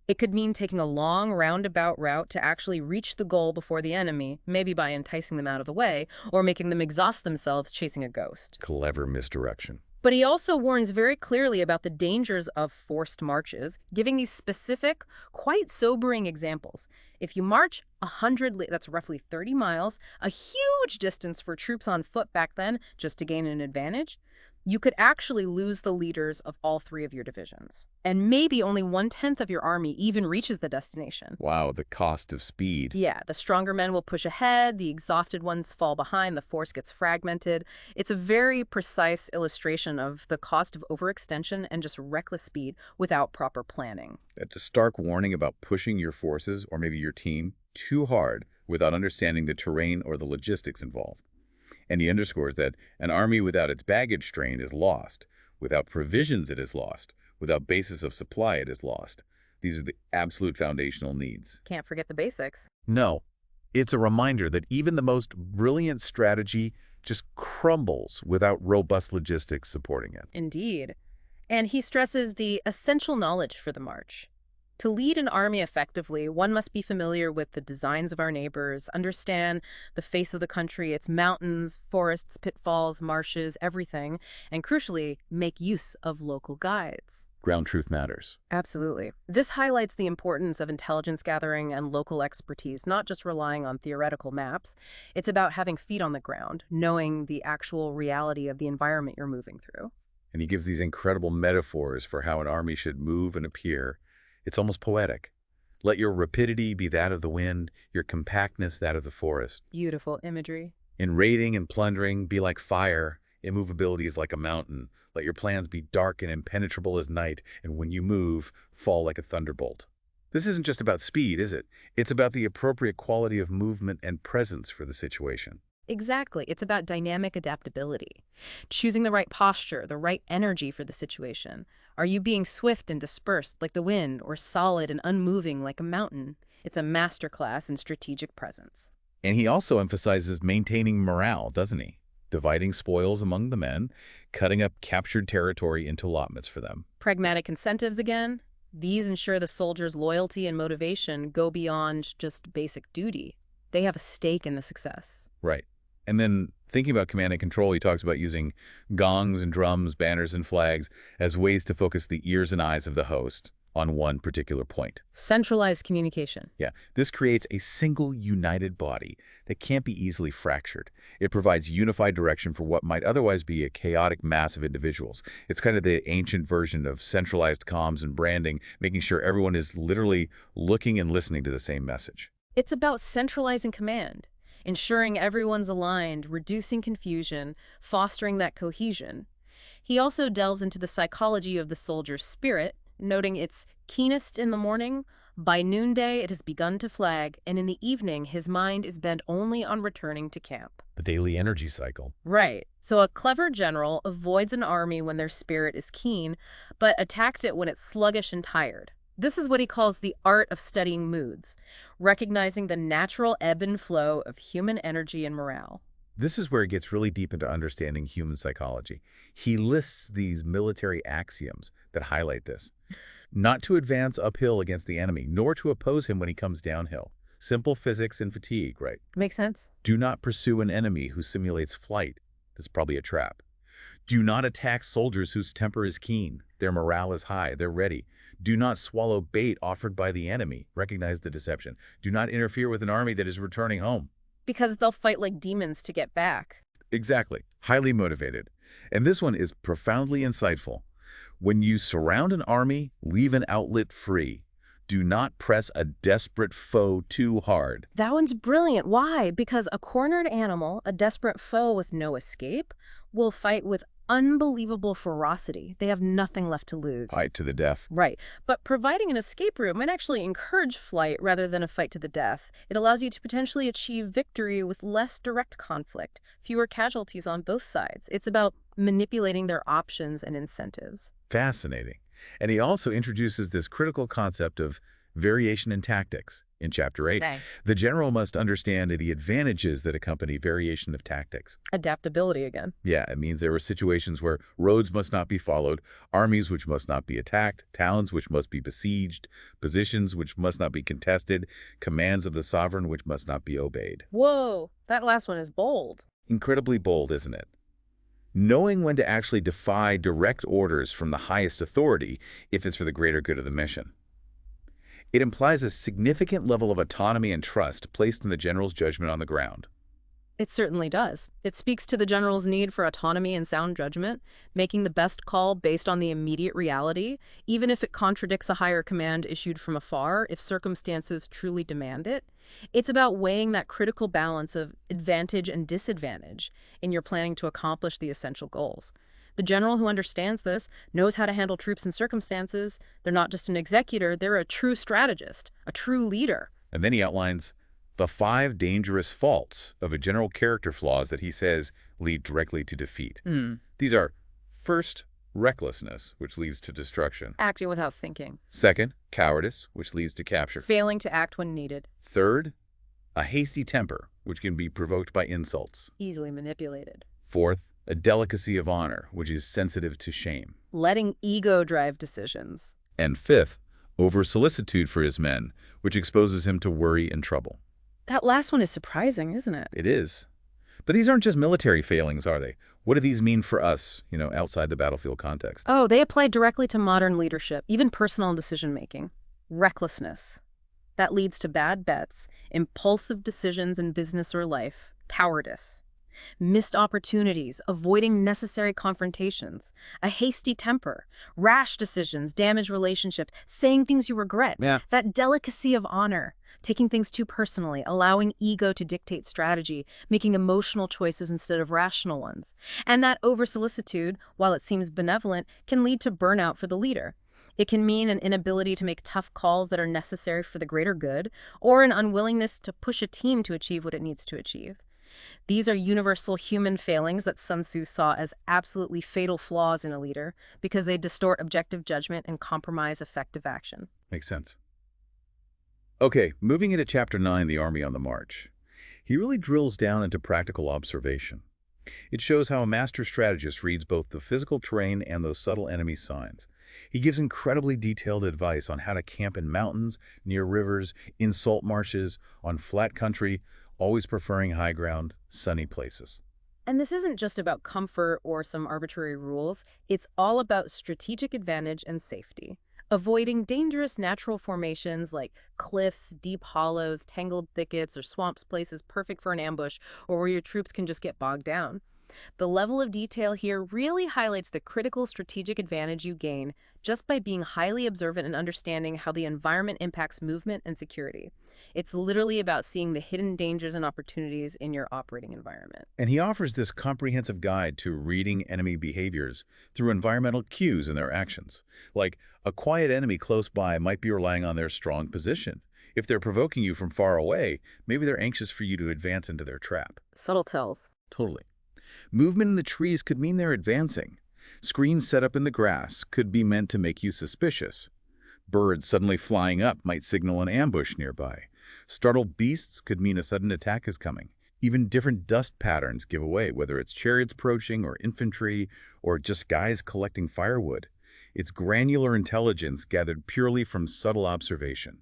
It could mean taking a long, roundabout route to actually reach the goal before the enemy, maybe by enticing them out of the way, or making them exhaust themselves chasing a ghost. Clever misdirection. But he also warns very clearly about the dangers of forced marches, giving these specific, quite sobering examples. If you march 100, that's roughly 30 miles, a huge distance for troops on foot back then, just to gain an advantage, you could actually lose the leaders of all 3 of your divisions. And maybe only 1/10 of your army even reaches the destination. Wow, the cost of speed. Yeah, the stronger men will push ahead, the exhausted ones fall behind, the force gets fragmented. It's a very precise illustration of the cost of overextension and just reckless speed without proper planning. That's a stark warning about pushing your forces, or maybe your team, too hard without understanding the terrain or the logistics involved. And he underscores that an army without its baggage train is lost. Without provisions, it is lost. Without basis of supply, it is lost. These are the absolute foundational needs. Can't forget the basics. No, it's a reminder that even the most brilliant strategy just crumbles without robust logistics supporting it. Indeed. And he stresses the essential knowledge for the march. To lead an army effectively, one must be familiar with the designs of our neighbors, understand the face of the country, its mountains, forests, pitfalls, marshes, everything, and crucially, make use of local guides. Ground truth matters. Absolutely. This highlights the importance of intelligence gathering and local expertise, not just relying on theoretical maps. It's about having feet on the ground, knowing the actual reality of the environment you're moving through. And he gives these incredible metaphors for how an army should move and appear. It's almost poetic. Let your rapidity be that of the wind, your compactness that of the forest. Beautiful imagery. In raiding and plundering, be like fire. Immovability is like a mountain. Let your plans be dark and impenetrable as night, and when you move, fall like a thunderbolt. This isn't just about speed, is it? It's about the appropriate quality of movement and presence for the situation. Exactly. It's about dynamic adaptability. Choosing the right posture, the right energy for the situation. Are you being swift and dispersed like the wind, or solid and unmoving like a mountain? It's a masterclass in strategic presence. And he also emphasizes maintaining morale, doesn't he? Dividing spoils among the men, cutting up captured territory into allotments for them. Pragmatic incentives again. These ensure the soldiers' loyalty and motivation go beyond just basic duty. They have a stake in the success. Right. And then thinking about command and control, he talks about using gongs and drums, banners and flags as ways to focus the ears and eyes of the host on one particular point. Centralized communication. Yeah, this creates a single united body that can't be easily fractured. It provides unified direction for what might otherwise be a chaotic mass of individuals. It's kind of the ancient version of centralized comms and branding, making sure everyone is literally looking and listening to the same message. It's about centralizing command, ensuring everyone's aligned, reducing confusion, fostering that cohesion. He also delves into the psychology of the soldier's spirit, noting it's keenest in the morning, By noonday, it has begun to flag, and in the evening, his mind is bent only on returning to camp. The daily energy cycle. Right. So a clever general avoids an army when their spirit is keen, but attacks it when it's sluggish and tired. This is what he calls the art of studying moods, recognizing the natural ebb and flow of human energy and morale. This is where it gets really deep into understanding human psychology. He lists these military axioms that highlight this. Not to advance uphill against the enemy, nor to oppose him when he comes downhill. Simple physics and fatigue, right? Makes sense? Do not pursue an enemy who simulates flight. That's probably a trap. Do not attack soldiers whose temper is keen. Their morale is high. They're ready. Do not swallow bait offered by the enemy. Recognize the deception. Do not interfere with an army that is returning home. Because they'll fight like demons to get back. Exactly. Highly motivated. And this one is profoundly insightful. When you surround an army, leave an outlet free. Do not press a desperate foe too hard. That one's brilliant. Why? Because a cornered animal, a desperate foe with no escape, will fight with unbelievable ferocity. They have nothing left to lose. Fight to the death. Right. But providing an escape route might actually encourage flight rather than a fight to the death. It allows you to potentially achieve victory with less direct conflict, fewer casualties on both sides. It's about manipulating their options and incentives. Fascinating. And he also introduces this critical concept of variation in tactics in Chapter 8. Okay. The general must understand the advantages that accompany variation of tactics. Adaptability again. Yeah, it means there are situations where roads must not be followed, armies which must not be attacked, towns which must be besieged, positions which must not be contested, commands of the sovereign which must not be obeyed. Whoa, that last one is bold. Incredibly bold, isn't it? Knowing when to actually defy direct orders from the highest authority if it's for the greater good of the mission. It implies a significant level of autonomy and trust placed in the general's judgment on the ground. It certainly does. It speaks to the general's need for autonomy and sound judgment, making the best call based on the immediate reality, even if it contradicts a higher command issued from afar, if circumstances truly demand it. It's about weighing that critical balance of advantage and disadvantage in your planning to accomplish the essential goals. The general who understands this knows how to handle troops and circumstances. They're not just an executor, they're a true strategist, a true leader. And then he outlines the 5 dangerous faults of a general character flaws that he says lead directly to defeat. These are, first, recklessness, which leads to destruction. Acting without thinking. Second, cowardice, which leads to capture. Failing to act when needed. Third, a hasty temper, which can be provoked by insults. Easily manipulated. Fourth, a delicacy of honor, which is sensitive to shame. Letting ego drive decisions. And fifth, over-solicitude for his men, which exposes him to worry and trouble. That last one is surprising, isn't it? It is. But these aren't just military failings, are they? What do these mean for us, outside the battlefield context? Oh, they apply directly to modern leadership, even personal decision-making. Recklessness. That leads to bad bets, impulsive decisions in business or life, cowardice. Missed opportunities, avoiding necessary confrontations, a hasty temper, rash decisions, damaged relationships, saying things you regret. Yeah. That delicacy of honor, taking things too personally, allowing ego to dictate strategy, making emotional choices instead of rational ones. And that over-solicitude, while it seems benevolent, can lead to burnout for the leader. It can mean an inability to make tough calls that are necessary for the greater good, or an unwillingness to push a team to achieve what it needs to achieve. These are universal human failings that Sun Tzu saw as absolutely fatal flaws in a leader because they distort objective judgment and compromise effective action. Makes sense. Okay, moving into Chapter 9, The Army on the March. He really drills down into practical observation. It shows how a master strategist reads both the physical terrain and those subtle enemy signs. He gives incredibly detailed advice on how to camp in mountains, near rivers, in salt marshes, on flat country, always preferring high ground, sunny places. And this isn't just about comfort or some arbitrary rules. It's all about strategic advantage and safety. Avoiding dangerous natural formations like cliffs, deep hollows, tangled thickets, or swamps, places perfect for an ambush or where your troops can just get bogged down. The level of detail here really highlights the critical strategic advantage you gain just by being highly observant and understanding how the environment impacts movement and security. It's literally about seeing the hidden dangers and opportunities in your operating environment. And he offers this comprehensive guide to reading enemy behaviors through environmental cues in their actions. Like, a quiet enemy close by might be relying on their strong position. If they're provoking you from far away, maybe they're anxious for you to advance into their trap. Subtle tells. Totally. Movement in the trees could mean they're advancing. Screens set up in the grass could be meant to make you suspicious. Birds suddenly flying up might signal an ambush nearby. Startled beasts could mean a sudden attack is coming. Even different dust patterns give away whether it's chariots approaching or infantry or just guys collecting firewood. It's granular intelligence gathered purely from subtle observation.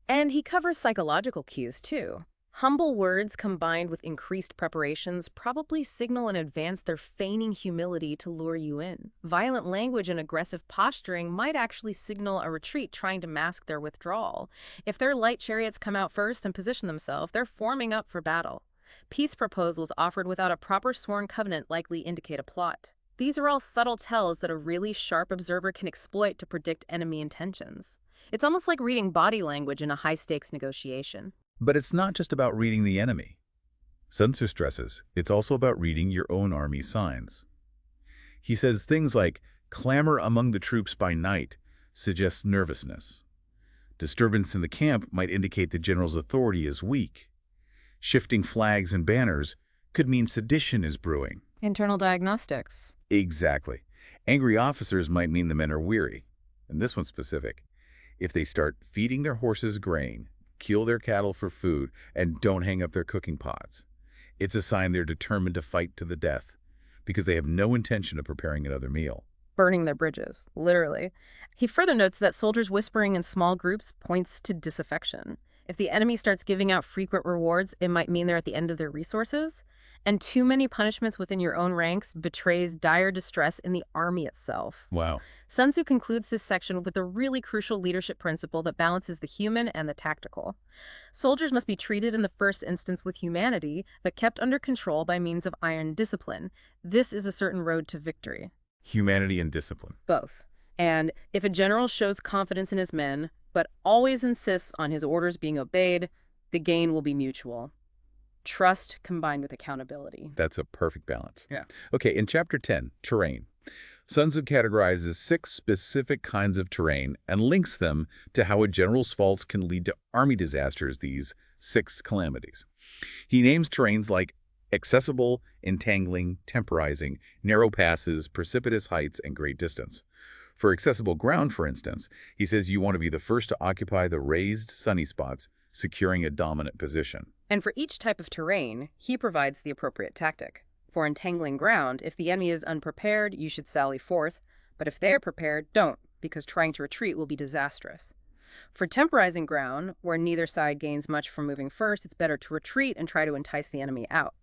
And he covers psychological cues, too. Humble words combined with increased preparations probably signal in advance their feigning humility to lure you in. Violent language and aggressive posturing might actually signal a retreat trying to mask their withdrawal. If their light chariots come out first and position themselves, they're forming up for battle. Peace proposals offered without a proper sworn covenant likely indicate a plot. These are all subtle tells that a really sharp observer can exploit to predict enemy intentions. It's almost like reading body language in a high-stakes negotiation. But it's not just about reading the enemy. Sun Tzu stresses it's also about reading your own army's signs. He says things like, clamor among the troops by night suggests nervousness. Disturbance in the camp might indicate the general's authority is weak. Shifting flags and banners could mean sedition is brewing. Internal diagnostics. Exactly. Angry officers might mean the men are weary. And this one's specific. If they start feeding their horses grain, kill their cattle for food, and don't hang up their cooking pots, it's a sign they're determined to fight to the death because they have no intention of preparing another meal. Burning their bridges, literally. He further notes that soldiers whispering in small groups points to disaffection. If the enemy starts giving out frequent rewards, it might mean they're at the end of their resources. And too many punishments within your own ranks betrays dire distress in the army itself. Wow. Sun Tzu concludes this section with a really crucial leadership principle that balances the human and the tactical. Soldiers must be treated in the first instance with humanity, but kept under control by means of iron discipline. This is a certain road to victory. Humanity and discipline. Both. And if a general shows confidence in his men, but always insists on his orders being obeyed, the gain will be mutual. Trust combined with accountability. That's a perfect balance. Yeah. Okay, in Chapter 10, Terrain, Sun Tzu categorizes 6 specific kinds of terrain and links them to how a general's faults can lead to army disasters, these 6 calamities. He names terrains like accessible, entangling, temporizing, narrow passes, precipitous heights, and great distance. For accessible ground, for instance, he says you want to be the first to occupy the raised, sunny spots, securing a dominant position. And for each type of terrain, he provides the appropriate tactic. For entangling ground, if the enemy is unprepared, you should sally forth, but if they're prepared, don't, because trying to retreat will be disastrous. For temporizing ground, where neither side gains much from moving first, it's better to retreat and try to entice the enemy out.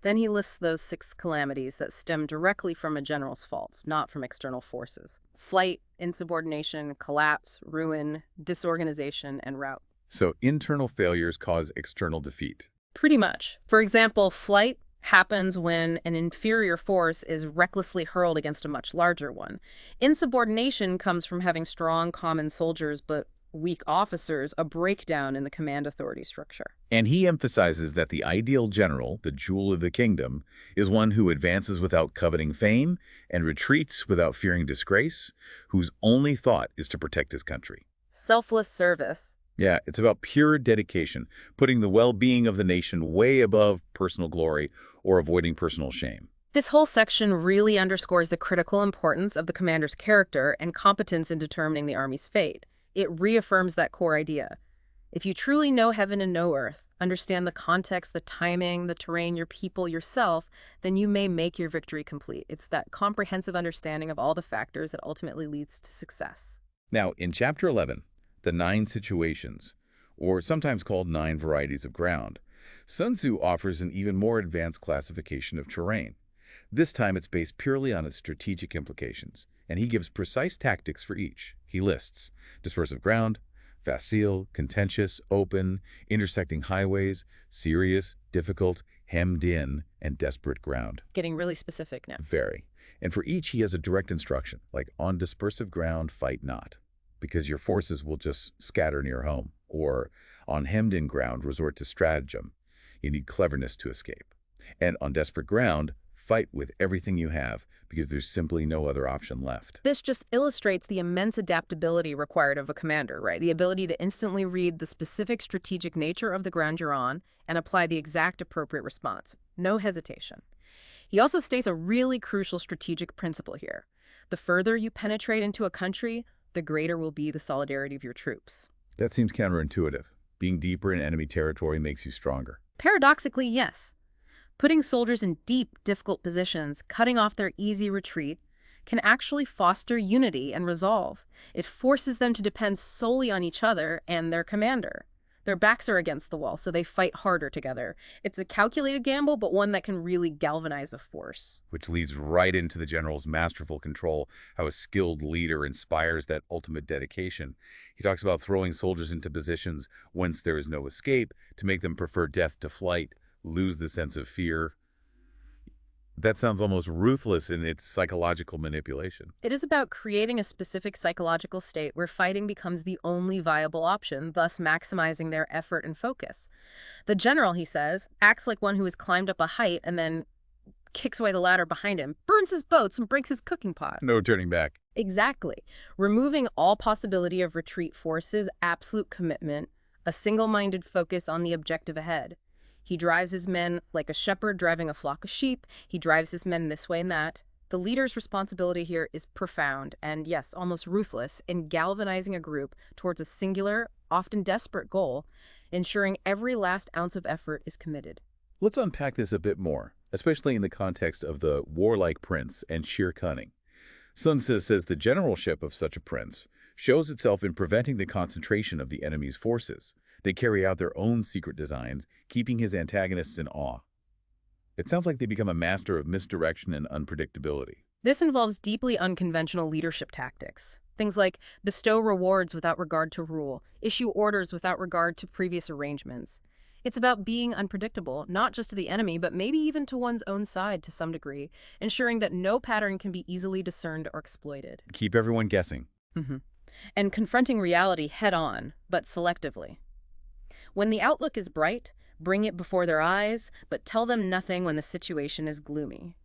Then he lists those 6 calamities that stem directly from a general's faults, not from external forces: flight, insubordination, collapse, ruin, disorganization, and rout. So internal failures cause external defeat. Pretty much. For example, flight happens when an inferior force is recklessly hurled against a much larger one. Insubordination comes from having strong common soldiers but weak officers, a breakdown in the command authority structure. And he emphasizes that the ideal general, the jewel of the kingdom, is one who advances without coveting fame and retreats without fearing disgrace, whose only thought is to protect his country. Selfless service. Yeah, it's about pure dedication, putting the well-being of the nation way above personal glory or avoiding personal shame. This whole section really underscores the critical importance of the commander's character and competence in determining the army's fate. It reaffirms that core idea. If you truly know heaven and know earth, understand the context, the timing, the terrain, your people, yourself, then you may make your victory complete. It's that comprehensive understanding of all the factors that ultimately leads to success. Now, in Chapter 11, the 9 situations, or sometimes called 9 varieties of ground, Sun Tzu offers an even more advanced classification of terrain. This time it's based purely on its strategic implications, and he gives precise tactics for each. He lists dispersive ground, facile, contentious, open, intersecting highways, serious, difficult, hemmed in, and desperate ground. Getting really specific now. Very. And for each, he has a direct instruction, like on dispersive ground, fight not, because your forces will just scatter near home. Or on hemmed-in ground, resort to stratagem. You need cleverness to escape. And on desperate ground, fight with everything you have, because there's simply no other option left. This just illustrates the immense adaptability required of a commander, right? The ability to instantly read the specific strategic nature of the ground you're on and apply the exact appropriate response. No hesitation. He also states a really crucial strategic principle here. The further you penetrate into a country, the greater will be the solidarity of your troops. That seems counterintuitive. Being deeper in enemy territory makes you stronger. Paradoxically, yes. Putting soldiers in deep, difficult positions, cutting off their easy retreat, can actually foster unity and resolve. It forces them to depend solely on each other and their commander. Their backs are against the wall, so they fight harder together. It's a calculated gamble, but one that can really galvanize a force. Which leads right into the general's masterful control, how a skilled leader inspires that ultimate dedication. He talks about throwing soldiers into positions whence there is no escape, to make them prefer death to flight, lose the sense of fear. That sounds almost ruthless in its psychological manipulation. It is about creating a specific psychological state where fighting becomes the only viable option, thus maximizing their effort and focus. The general, he says, acts like one who has climbed up a height and then kicks away the ladder behind him, burns his boats, and breaks his cooking pot. No turning back. Exactly. Removing all possibility of retreat forces absolute commitment, a single-minded focus on the objective ahead. He drives his men like a shepherd driving a flock of sheep. He drives his men this way and that. The leader's responsibility here is profound and, yes, almost ruthless in galvanizing a group towards a singular, often desperate goal, ensuring every last ounce of effort is committed. Let's unpack this a bit more, especially in the context of the warlike prince and sheer cunning. Sun Tzu says the generalship of such a prince shows itself in preventing the concentration of the enemy's forces. They carry out their own secret designs, keeping his antagonists in awe. It sounds like they become a master of misdirection and unpredictability. This involves deeply unconventional leadership tactics. Things like bestow rewards without regard to rule, issue orders without regard to previous arrangements. It's about being unpredictable, not just to the enemy, but maybe even to one's own side to some degree, ensuring that no pattern can be easily discerned or exploited. Keep everyone guessing. And confronting reality head-on, but selectively. When the outlook is bright, bring it before their eyes, but tell them nothing when the situation is gloomy.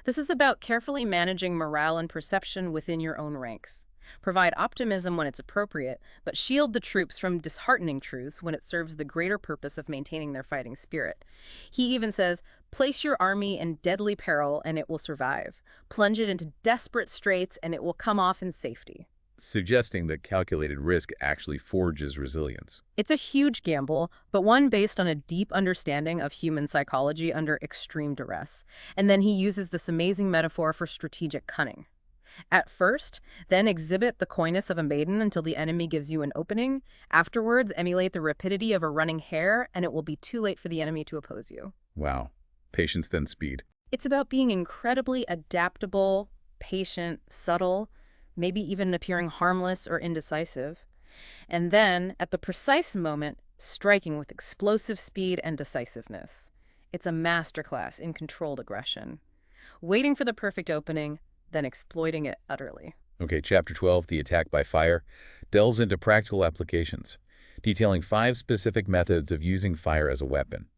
This is about carefully managing morale and perception within your own ranks. Provide optimism when it's appropriate, but shield the troops from disheartening truths when it serves the greater purpose of maintaining their fighting spirit. He even says, place your army in deadly peril and it will survive. Plunge it into desperate straits and it will come off in safety. Suggesting that calculated risk actually forges resilience. It's a huge gamble, but one based on a deep understanding of human psychology under extreme duress. And then he uses this amazing metaphor for strategic cunning. At first, then exhibit the coyness of a maiden until the enemy gives you an opening. Afterwards, emulate the rapidity of a running hare, and it will be too late for the enemy to oppose you. Wow. Patience then speed. It's about being incredibly adaptable, patient, subtle, maybe even appearing harmless or indecisive. And then, at the precise moment, striking with explosive speed and decisiveness. It's a masterclass in controlled aggression. Waiting for the perfect opening, then exploiting it utterly. Okay, Chapter 12, The Attack by Fire, delves into practical applications, detailing 5 specific methods of using fire as a weapon.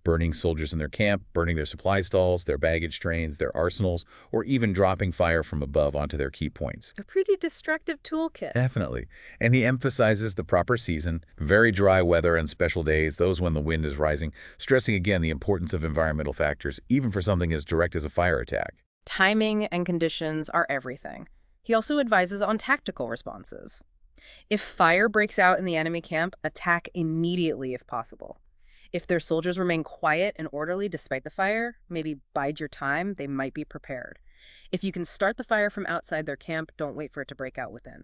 Burning soldiers in their camp, burning their supply stalls, their baggage trains, their arsenals, or even dropping fire from above onto their key points. A pretty destructive toolkit. Definitely. And he emphasizes the proper season, very dry weather and special days, those when the wind is rising, stressing again the importance of environmental factors, even for something as direct as a fire attack. Timing and conditions are everything. He also advises on tactical responses. If fire breaks out in the enemy camp, attack immediately if possible. If their soldiers remain quiet and orderly despite the fire, maybe bide your time, they might be prepared. If you can start the fire from outside their camp, don't wait for it to break out within.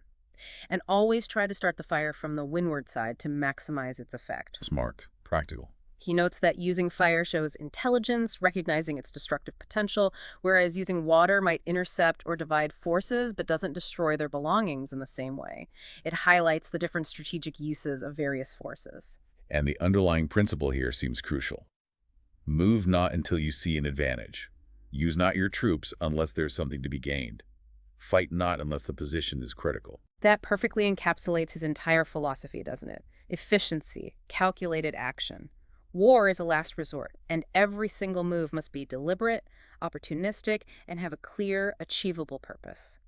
And always try to start the fire from the windward side to maximize its effect. Smart. Practical. He notes that using fire shows intelligence, recognizing its destructive potential, whereas using water might intercept or divide forces but doesn't destroy their belongings in the same way. It highlights the different strategic uses of various forces. And the underlying principle here seems crucial. Move not until you see an advantage. Use not your troops unless there's something to be gained. Fight not unless the position is critical. That perfectly encapsulates his entire philosophy, doesn't it? Efficiency, calculated action. War is a last resort, and every single move must be deliberate, opportunistic, and have a clear, achievable purpose.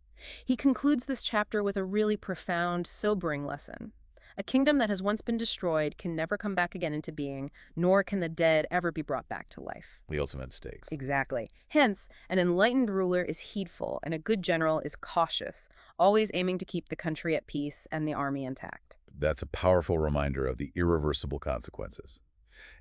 He concludes this chapter with a really profound, sobering lesson. A kingdom that has once been destroyed can never come back again into being, nor can the dead ever be brought back to life. The ultimate stakes. Exactly. Hence, an enlightened ruler is heedful, and a good general is cautious, always aiming to keep the country at peace and the army intact. That's a powerful reminder of the irreversible consequences.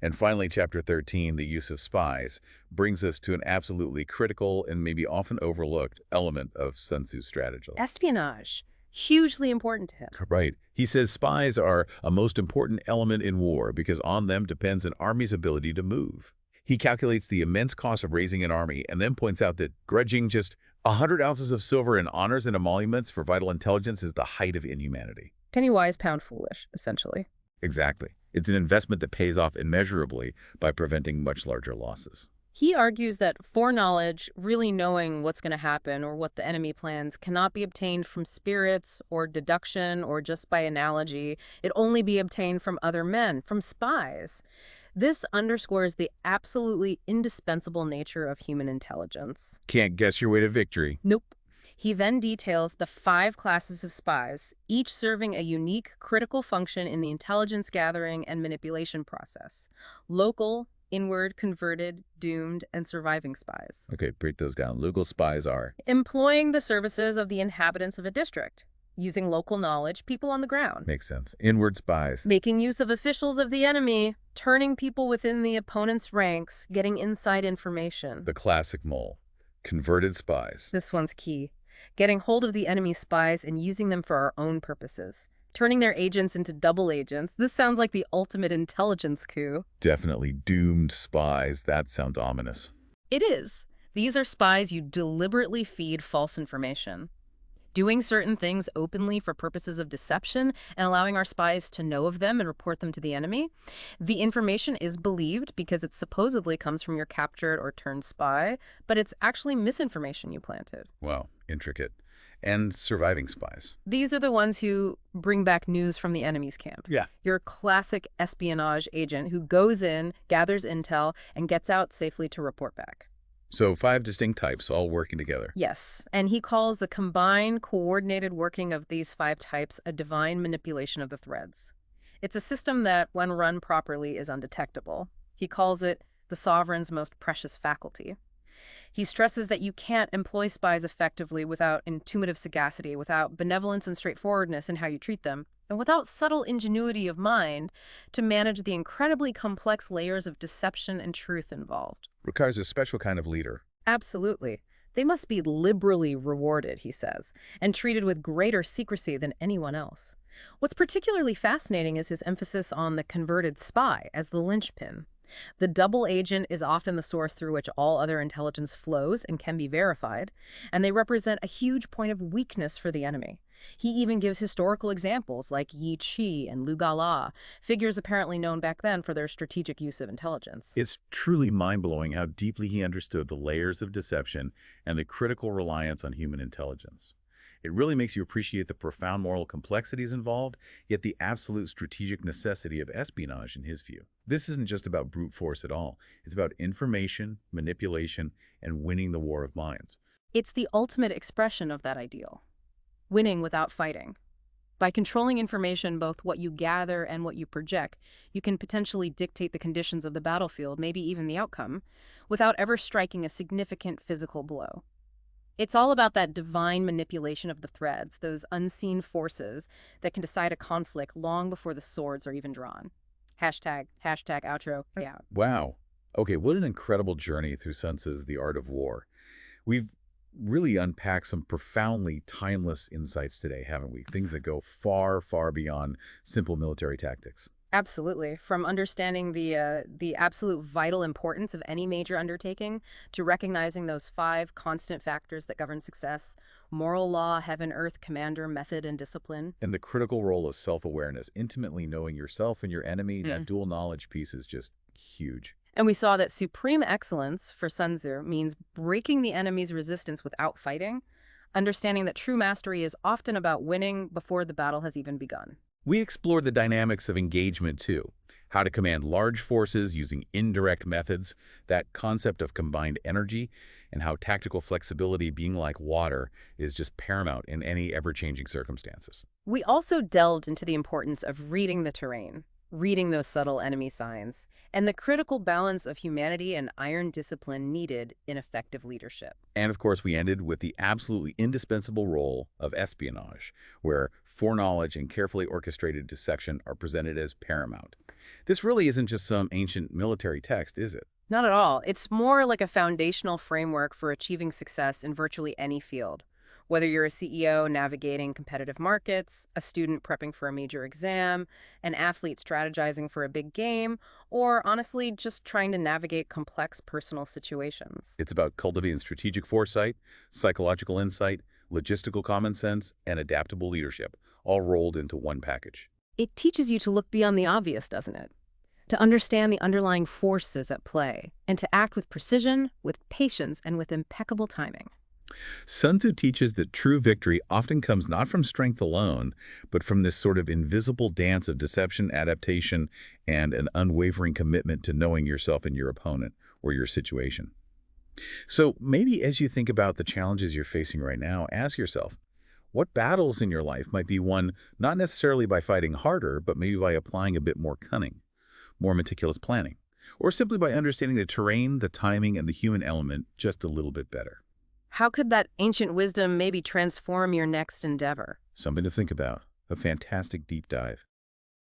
And finally, Chapter 13, the use of spies, brings us to an absolutely critical and maybe often overlooked element of Sun Tzu's strategy. Espionage. Hugely important to him. Right. He says spies are a most important element in war because on them depends an army's ability to move. He calculates the immense cost of raising an army and then points out that grudging just 100 ounces of silver in honors and emoluments for vital intelligence is the height of inhumanity. Penny wise, pound foolish, essentially. Exactly. It's an investment that pays off immeasurably by preventing much larger losses. He argues that foreknowledge, really knowing what's going to happen or what the enemy plans, cannot be obtained from spirits or deduction or just by analogy. It only be obtained from other men, from spies. This underscores the absolutely indispensable nature of human intelligence. Can't guess your way to victory. Nope. He then details the 5 classes of spies, each serving a unique critical function in the intelligence gathering and manipulation process. Local, inward, converted, doomed, and surviving spies. Okay, break those down. Local spies are Employing the services of the inhabitants of a district, using local knowledge, people on the ground. makes sense. Inward spies. Making use of officials of the enemy, turning people within the opponent's ranks, getting inside information. The classic mole. Converted spies. This one's key. Getting hold of the enemy spies and using them for our own purposes. Turning their agents into double agents. This sounds like the ultimate intelligence coup. Definitely doomed spies. That sounds ominous. It is. These are spies you deliberately feed false information. Doing certain things openly for purposes of deception and allowing our spies to know of them and report them to the enemy. The information is believed because it supposedly comes from your captured or turned spy, but it's actually misinformation you planted. Wow, intricate. And surviving spies. These are the ones who bring back news from the enemy's camp. Yeah. Your classic espionage agent who goes in, gathers intel, and gets out safely to report back. So 5 distinct types all working together. Yes, and he calls the combined, coordinated working of these 5 types a divine manipulation of the threads. It's a system that, when run properly, is undetectable. He calls it the sovereign's most precious faculty. He stresses that you can't employ spies effectively without intuitive sagacity, without benevolence and straightforwardness in how you treat them, and without subtle ingenuity of mind to manage the incredibly complex layers of deception and truth involved. Requires a special kind of leader. Absolutely. They must be liberally rewarded, he says, and treated with greater secrecy than anyone else. What's particularly fascinating is his emphasis on the converted spy as the linchpin. The double agent is often the source through which all other intelligence flows and can be verified, and they represent a huge point of weakness for the enemy. He even gives historical examples like Yi Qi and Lu Gala, figures apparently known back then for their strategic use of intelligence. It's truly mind-blowing how deeply he understood the layers of deception and the critical reliance on human intelligence. It really makes you appreciate the profound moral complexities involved, yet the absolute strategic necessity of espionage in his view. This isn't just about brute force at all. It's about information, manipulation, and winning the war of minds. It's the ultimate expression of that ideal. Winning without fighting. By controlling information, both what you gather and what you project, you can potentially dictate the conditions of the battlefield, maybe even the outcome, without ever striking a significant physical blow. It's all about that divine manipulation of the threads, those unseen forces that can decide a conflict long before the swords are even drawn. Hashtag outro. Yeah. Wow. Okay, what an incredible journey through Sun Tzu's The Art of War. We've really unpacked some profoundly timeless insights today, haven't we? Things that go far, far beyond simple military tactics. Absolutely. From understanding the absolute vital importance of any major undertaking to recognizing those 5 constant factors that govern success: moral law, heaven, earth, commander, method, and discipline. And the critical role of self-awareness, intimately knowing yourself and your enemy, that dual knowledge piece is just huge. And we saw that supreme excellence for Sun Tzu means breaking the enemy's resistance without fighting, understanding that true mastery is often about winning before the battle has even begun. We explored the dynamics of engagement too, how to command large forces using indirect methods, that concept of combined energy, and how tactical flexibility, being like water, is just paramount in any ever-changing circumstances. We also delved into the importance of reading the terrain, reading those subtle enemy signs, and the critical balance of humanity and iron discipline needed in effective leadership. And of course, we ended with the absolutely indispensable role of espionage, where foreknowledge and carefully orchestrated deception are presented as paramount. This really isn't just some ancient military text, is it? Not at all. It's more like a foundational framework for achieving success in virtually any field. Whether you're a CEO navigating competitive markets, a student prepping for a major exam, an athlete strategizing for a big game, or honestly, just trying to navigate complex personal situations. It's about cultivating strategic foresight, psychological insight, logistical common sense, and adaptable leadership, all rolled into one package. It teaches you to look beyond the obvious, doesn't it? To understand the underlying forces at play, and to act with precision, with patience, and with impeccable timing. Sun Tzu teaches that true victory often comes not from strength alone, but from this sort of invisible dance of deception, adaptation, and an unwavering commitment to knowing yourself and your opponent or your situation. So maybe as you think about the challenges you're facing right now, ask yourself, what battles in your life might be won not necessarily by fighting harder, but maybe by applying a bit more cunning, more meticulous planning, or simply by understanding the terrain, the timing, and the human element just a little bit better? How could that ancient wisdom maybe transform your next endeavor? Something to think about. A fantastic deep dive.